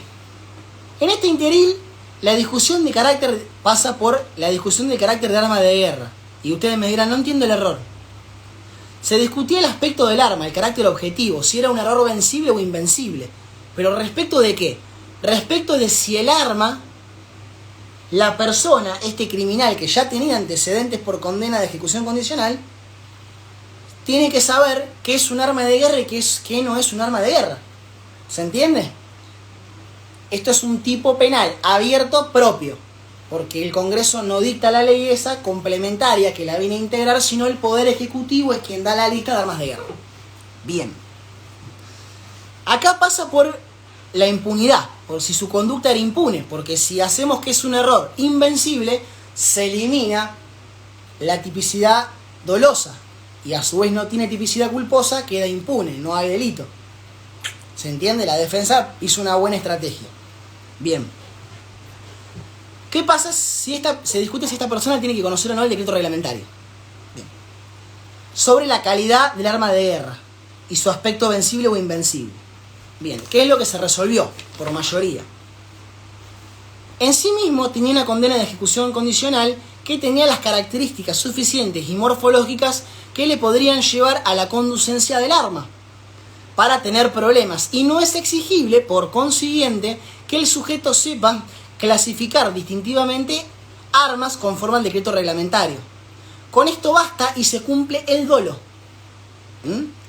en este interín la discusión de carácter pasa por la discusión de carácter de arma de guerra. Y ustedes me dirán, no entiendo el error. Se discutía el aspecto del arma, el carácter objetivo, si era un error vencible o invencible. ¿Pero respecto de qué? Respecto de si el arma, la persona, este criminal que ya tenía antecedentes por condena de ejecución condicional, tiene que saber qué es un arma de guerra y qué no es un arma de guerra. ¿Se entiende? Esto es un tipo penal abierto propio, porque el Congreso no dicta la ley esa complementaria que la viene a integrar, sino el Poder Ejecutivo es quien da la lista de armas de guerra. Bien. Acá pasa por la impunidad, por si su conducta era impune, porque si hacemos que es un error invencible, se elimina la tipicidad dolosa, y a su vez no tiene tipicidad culposa, queda impune, no hay delito. ¿Se entiende? La defensa hizo una buena estrategia. Bien. ¿Qué pasa si se discute si esta persona tiene que conocer o no el decreto reglamentario? Bien. Sobre la calidad del arma de guerra y su aspecto vencible o invencible. Bien, ¿qué es lo que se resolvió por mayoría? En sí mismo tenía una condena de ejecución condicional que tenía las características suficientes y morfológicas que le podrían llevar a la conducencia del arma para tener problemas, y no es exigible, por consiguiente, que el sujeto sepa clasificar distintivamente armas conforme al decreto reglamentario. Con esto basta y se cumple el dolo.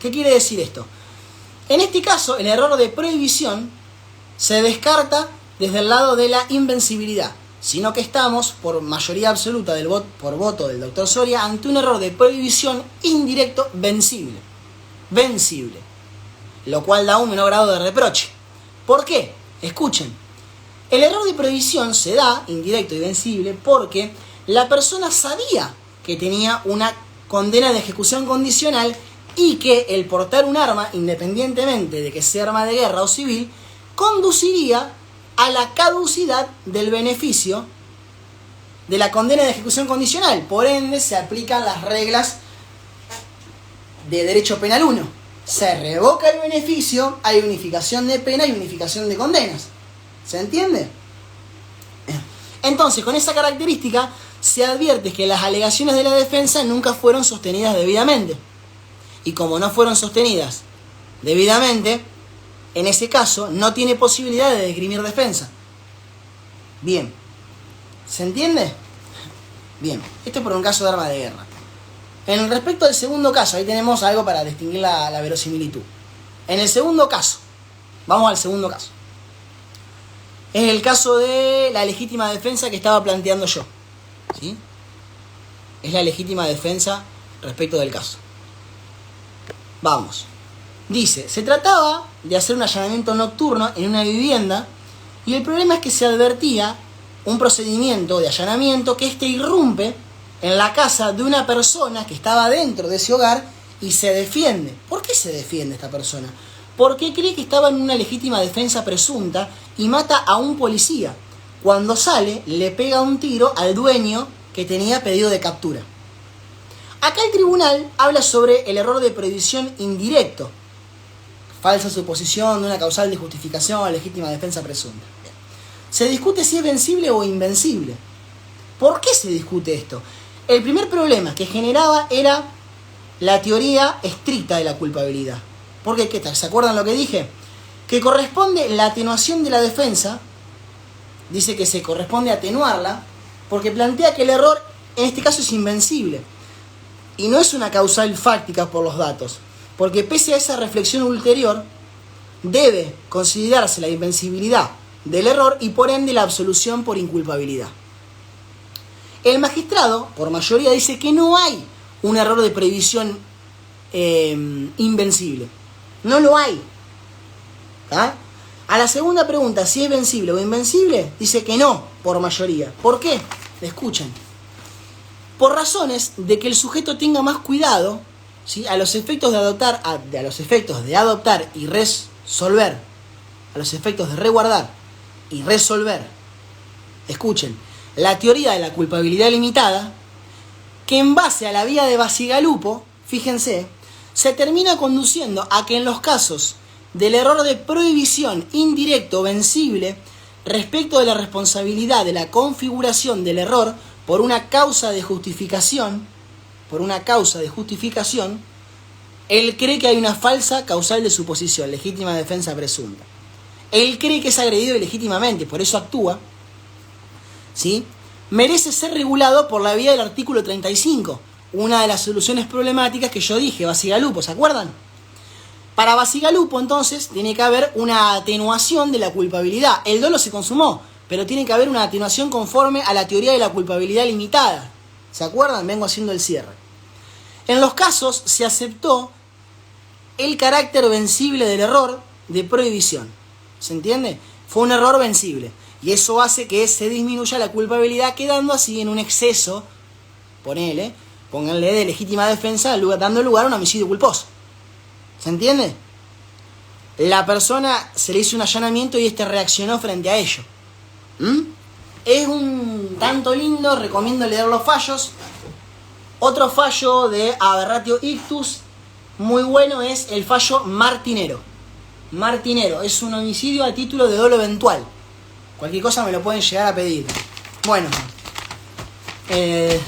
¿Qué quiere decir esto? En este caso, el error de prohibición se descarta desde el lado de la invencibilidad, sino que estamos, por mayoría absoluta por voto del doctor Soria, ante un error de prohibición indirecto vencible, lo cual da un menor grado de reproche. ¿Por qué? Escuchen, el error de prohibición se da, indirecto y vencible, porque la persona sabía que tenía una condena de ejecución condicional y que el portar un arma, independientemente de que sea arma de guerra o civil, conduciría a la caducidad del beneficio de la condena de ejecución condicional. Por ende, se aplican las reglas de Derecho Penal 1. Se revoca el beneficio, hay unificación de pena y unificación de condenas. ¿Se entiende? Entonces, con esa característica, se advierte que las alegaciones de la defensa nunca fueron sostenidas debidamente. Y como no fueron sostenidas debidamente, en ese caso no tiene posibilidad de esgrimir defensa. Bien. ¿Se entiende? Bien. Esto es por un caso de arma de guerra. En respecto al segundo caso, ahí tenemos algo para distinguir la verosimilitud. En el segundo caso, vamos al segundo caso. Es el caso de la legítima defensa que estaba planteando yo. ¿Sí? Es la legítima defensa respecto del caso. Vamos. Dice, se trataba de hacer un allanamiento nocturno en una vivienda y el problema es que se advertía un procedimiento de allanamiento que irrumpe en la casa de una persona que estaba dentro de ese hogar y se defiende. ¿Por qué se defiende esta persona? Porque cree que estaba en una legítima defensa presunta y mata a un policía. Cuando sale, le pega un tiro al dueño que tenía pedido de captura. Acá el tribunal habla sobre el error de prohibición indirecto. Falsa suposición de una causal de justificación o legítima defensa presunta. Se discute si es vencible o invencible. ¿Por qué se discute esto? El primer problema que generaba era la teoría estricta de la culpabilidad. Porque, ¿qué tal? ¿Se acuerdan lo que dije? Que corresponde la atenuación de la defensa. Dice que se corresponde atenuarla porque plantea que el error en este caso es invencible. Y no es una causal fáctica por los datos. Porque pese a esa reflexión ulterior, debe considerarse la invencibilidad del error y por ende la absolución por inculpabilidad. El magistrado, por mayoría, dice que no hay un error de previsión invencible. No lo hay. ¿Ah? A la segunda pregunta, si es vencible o invencible, dice que no, por mayoría. ¿Por qué? Escuchen. Por razones de que el sujeto tenga más cuidado, ¿sí? a los efectos de adoptar y resolver, a los efectos de reguardar y resolver. Escuchen, la teoría de la culpabilidad limitada, que en base a la vía de Bacigalupo, fíjense, se termina conduciendo a que en los casos del error de prohibición indirecto vencible respecto de la responsabilidad de la configuración del error por una causa de justificación, él cree que hay una falsa causal de suposición, legítima defensa presunta. Él cree que es agredido ilegítimamente, por eso actúa, ¿sí? Merece ser regulado por la vía del artículo 35, una de las soluciones problemáticas que yo dije, Bacigalupo, ¿se acuerdan? Para Bacigalupo, entonces, tiene que haber una atenuación de la culpabilidad. El dolo se consumó, pero tiene que haber una atenuación conforme a la teoría de la culpabilidad limitada. ¿Se acuerdan? Vengo haciendo el cierre. En los casos se aceptó el carácter vencible del error de prohibición. ¿Se entiende? Fue un error vencible. Y eso hace que se disminuya la culpabilidad, quedando así en un exceso, pónganle de legítima defensa, dando lugar a un homicidio culposo. ¿Se entiende? La persona se le hizo un allanamiento y reaccionó frente a ello. Es un tanto lindo, recomiendo leer los fallos. Otro fallo de Aberratio Ictus muy bueno es el fallo Martinero. Martinero es un homicidio a título de dolo eventual. Cualquier cosa me lo pueden llegar a pedir. Bueno, en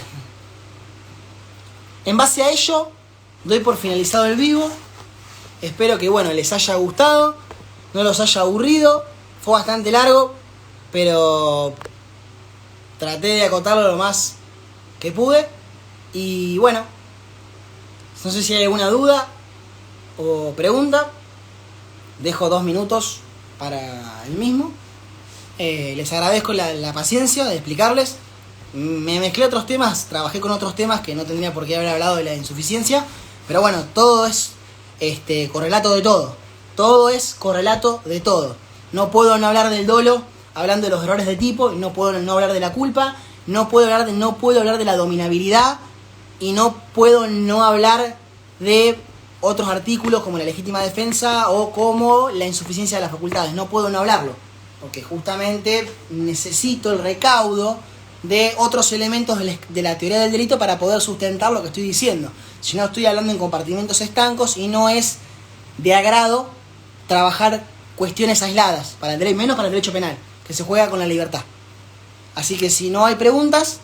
base a ello doy por finalizado el vivo. Espero que les haya gustado, no los haya aburrido. Fue bastante largo, pero traté de acotarlo lo más que pude. Y bueno, no sé si hay alguna duda o pregunta. Dejo 2 minutos para el mismo. Les agradezco la paciencia de explicarles. Me mezclé otros temas, trabajé con otros temas que no tendría por qué haber hablado de la insuficiencia. Pero bueno, todo es correlato de todo. Todo es correlato de todo. No puedo no hablar del dolo hablando de los errores de tipo, no puedo no hablar de la culpa, no puedo hablar de la dominabilidad y no puedo no hablar de otros artículos como la legítima defensa o como la insuficiencia de las facultades. No puedo no hablarlo, porque justamente necesito el recaudo de otros elementos de la teoría del delito para poder sustentar lo que estoy diciendo. Si no, estoy hablando en compartimentos estancos y no es de agrado trabajar cuestiones aisladas, para el derecho, menos para el derecho penal, que se juega con la libertad. Así que si no hay preguntas,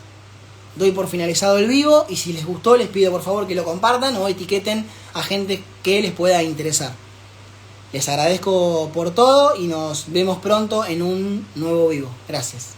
doy por finalizado el vivo, y si les gustó les pido por favor que lo compartan o etiqueten a gente que les pueda interesar. Les agradezco por todo y nos vemos pronto en un nuevo vivo. Gracias.